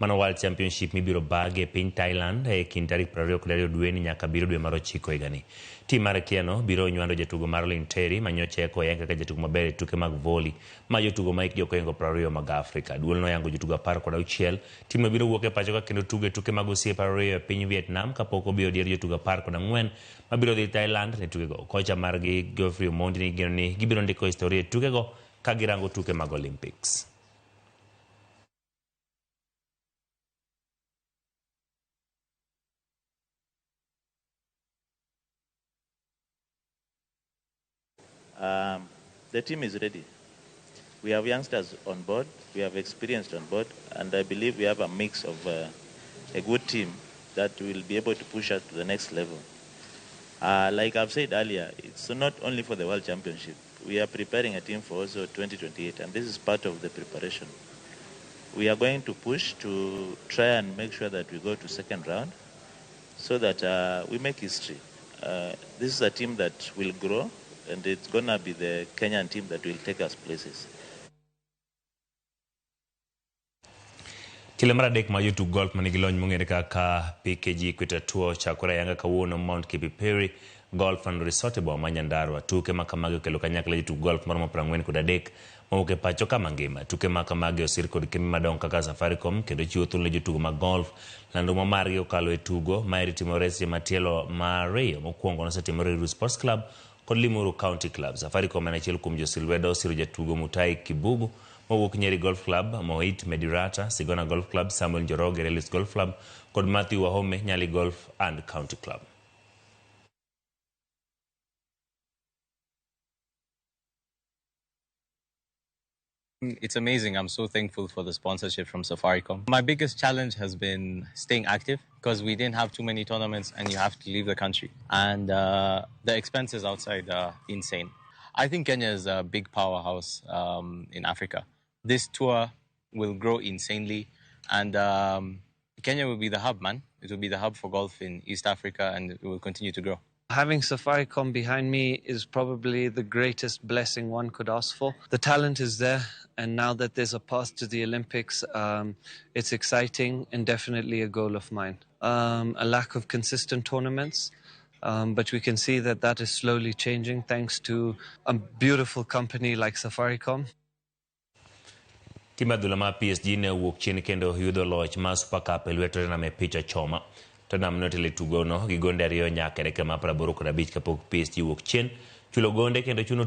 mano World Championship mibiro bag e piny Thailand e kind tarik 22 dwe ni nyaka 7 dwe mar 9 higani. Tim mar Kieno biro nywando jatugo mar Linteri manyocha eko yanka ka jatugo maber e tuke mag volley ma jotugo ma ik jokoengo 20 mag Afrika. Duol no yango jotugo 16. Tim no biro wuok e pacho ka kendo tuke mag osiepe 20 e piny Vietnam kapok obiro dier jotugo 14 mabiro dhi Thailand ne tuke go. Kocha margi Geoffrey Omondi ni geno ni gibiro ndiko historia e tuke go ka girango tuke mag Olympics. The team is ready. We have youngsters on board, we have experienced on board, and I believe we have a mix of a good team that will be able to push us to the next level. Like I've said earlier, it's not only for the World Championship. We are preparing a team for also 2028, and this is part of the preparation. We are going to push to try and make sure that we go to second round so that we make history. This is a team that will grow, and it's going to be the Kenyan team that will take us places. Tilemara dek ma YouTube golf manigi lony mong'ere kaka PKG Equator Tour chakore yanga kawuono Mount Kipipiri Golf and Resort bo Manyandarua. Tuke makamagi okelo kanyakla YouTube golf moromo 43 mawuok e pacho ka mangima. Tuke makamagi osir kod kembe madongo kaka Safaricom kendo chiwo thuolo ne jotugo mag golf lando margi okalo e tugo ma iritimore seche matielo mariyo mokwongo nosetimore Ruiru Sports Club kod Limuru County Club. Safaricom en achiel kuom josilwedo osiro jatugo Mutai Kibugu mowuok Nyeri Golf Club, Mohit Medirata, Sigona Golf Club, Samuel Njoroge Relis Golf Club kod Matthew Wahome Nyali Golf and County Club. It's amazing. I'm so thankful for the sponsorship from Safaricom. My biggest challenge has been staying active because we didn't have too many tournaments and you have to leave the country. And the expenses outside are insane. I think Kenya is a big powerhouse in Africa. This tour will grow insanely and Kenya will be the hub, man. It will be the hub for golf in East Africa and it will continue to grow. Having Safaricom behind me is probably the greatest blessing one could ask for. The talent is there, and now that there's a path to the Olympics, it's exciting and definitely a goal of mine. A lack of consistent tournaments, but we can see that that is slowly changing thanks to a beautiful company like Safaricom. Tima dhula ma PSG ne wuok chien kendo yudo loch ma Super Cup e lweto na me picha choma. Tottenham notele tugo no gi gonde 2 nyaka dakika ma 85 kapok PSG wuok chien chulo gonde kendo chuno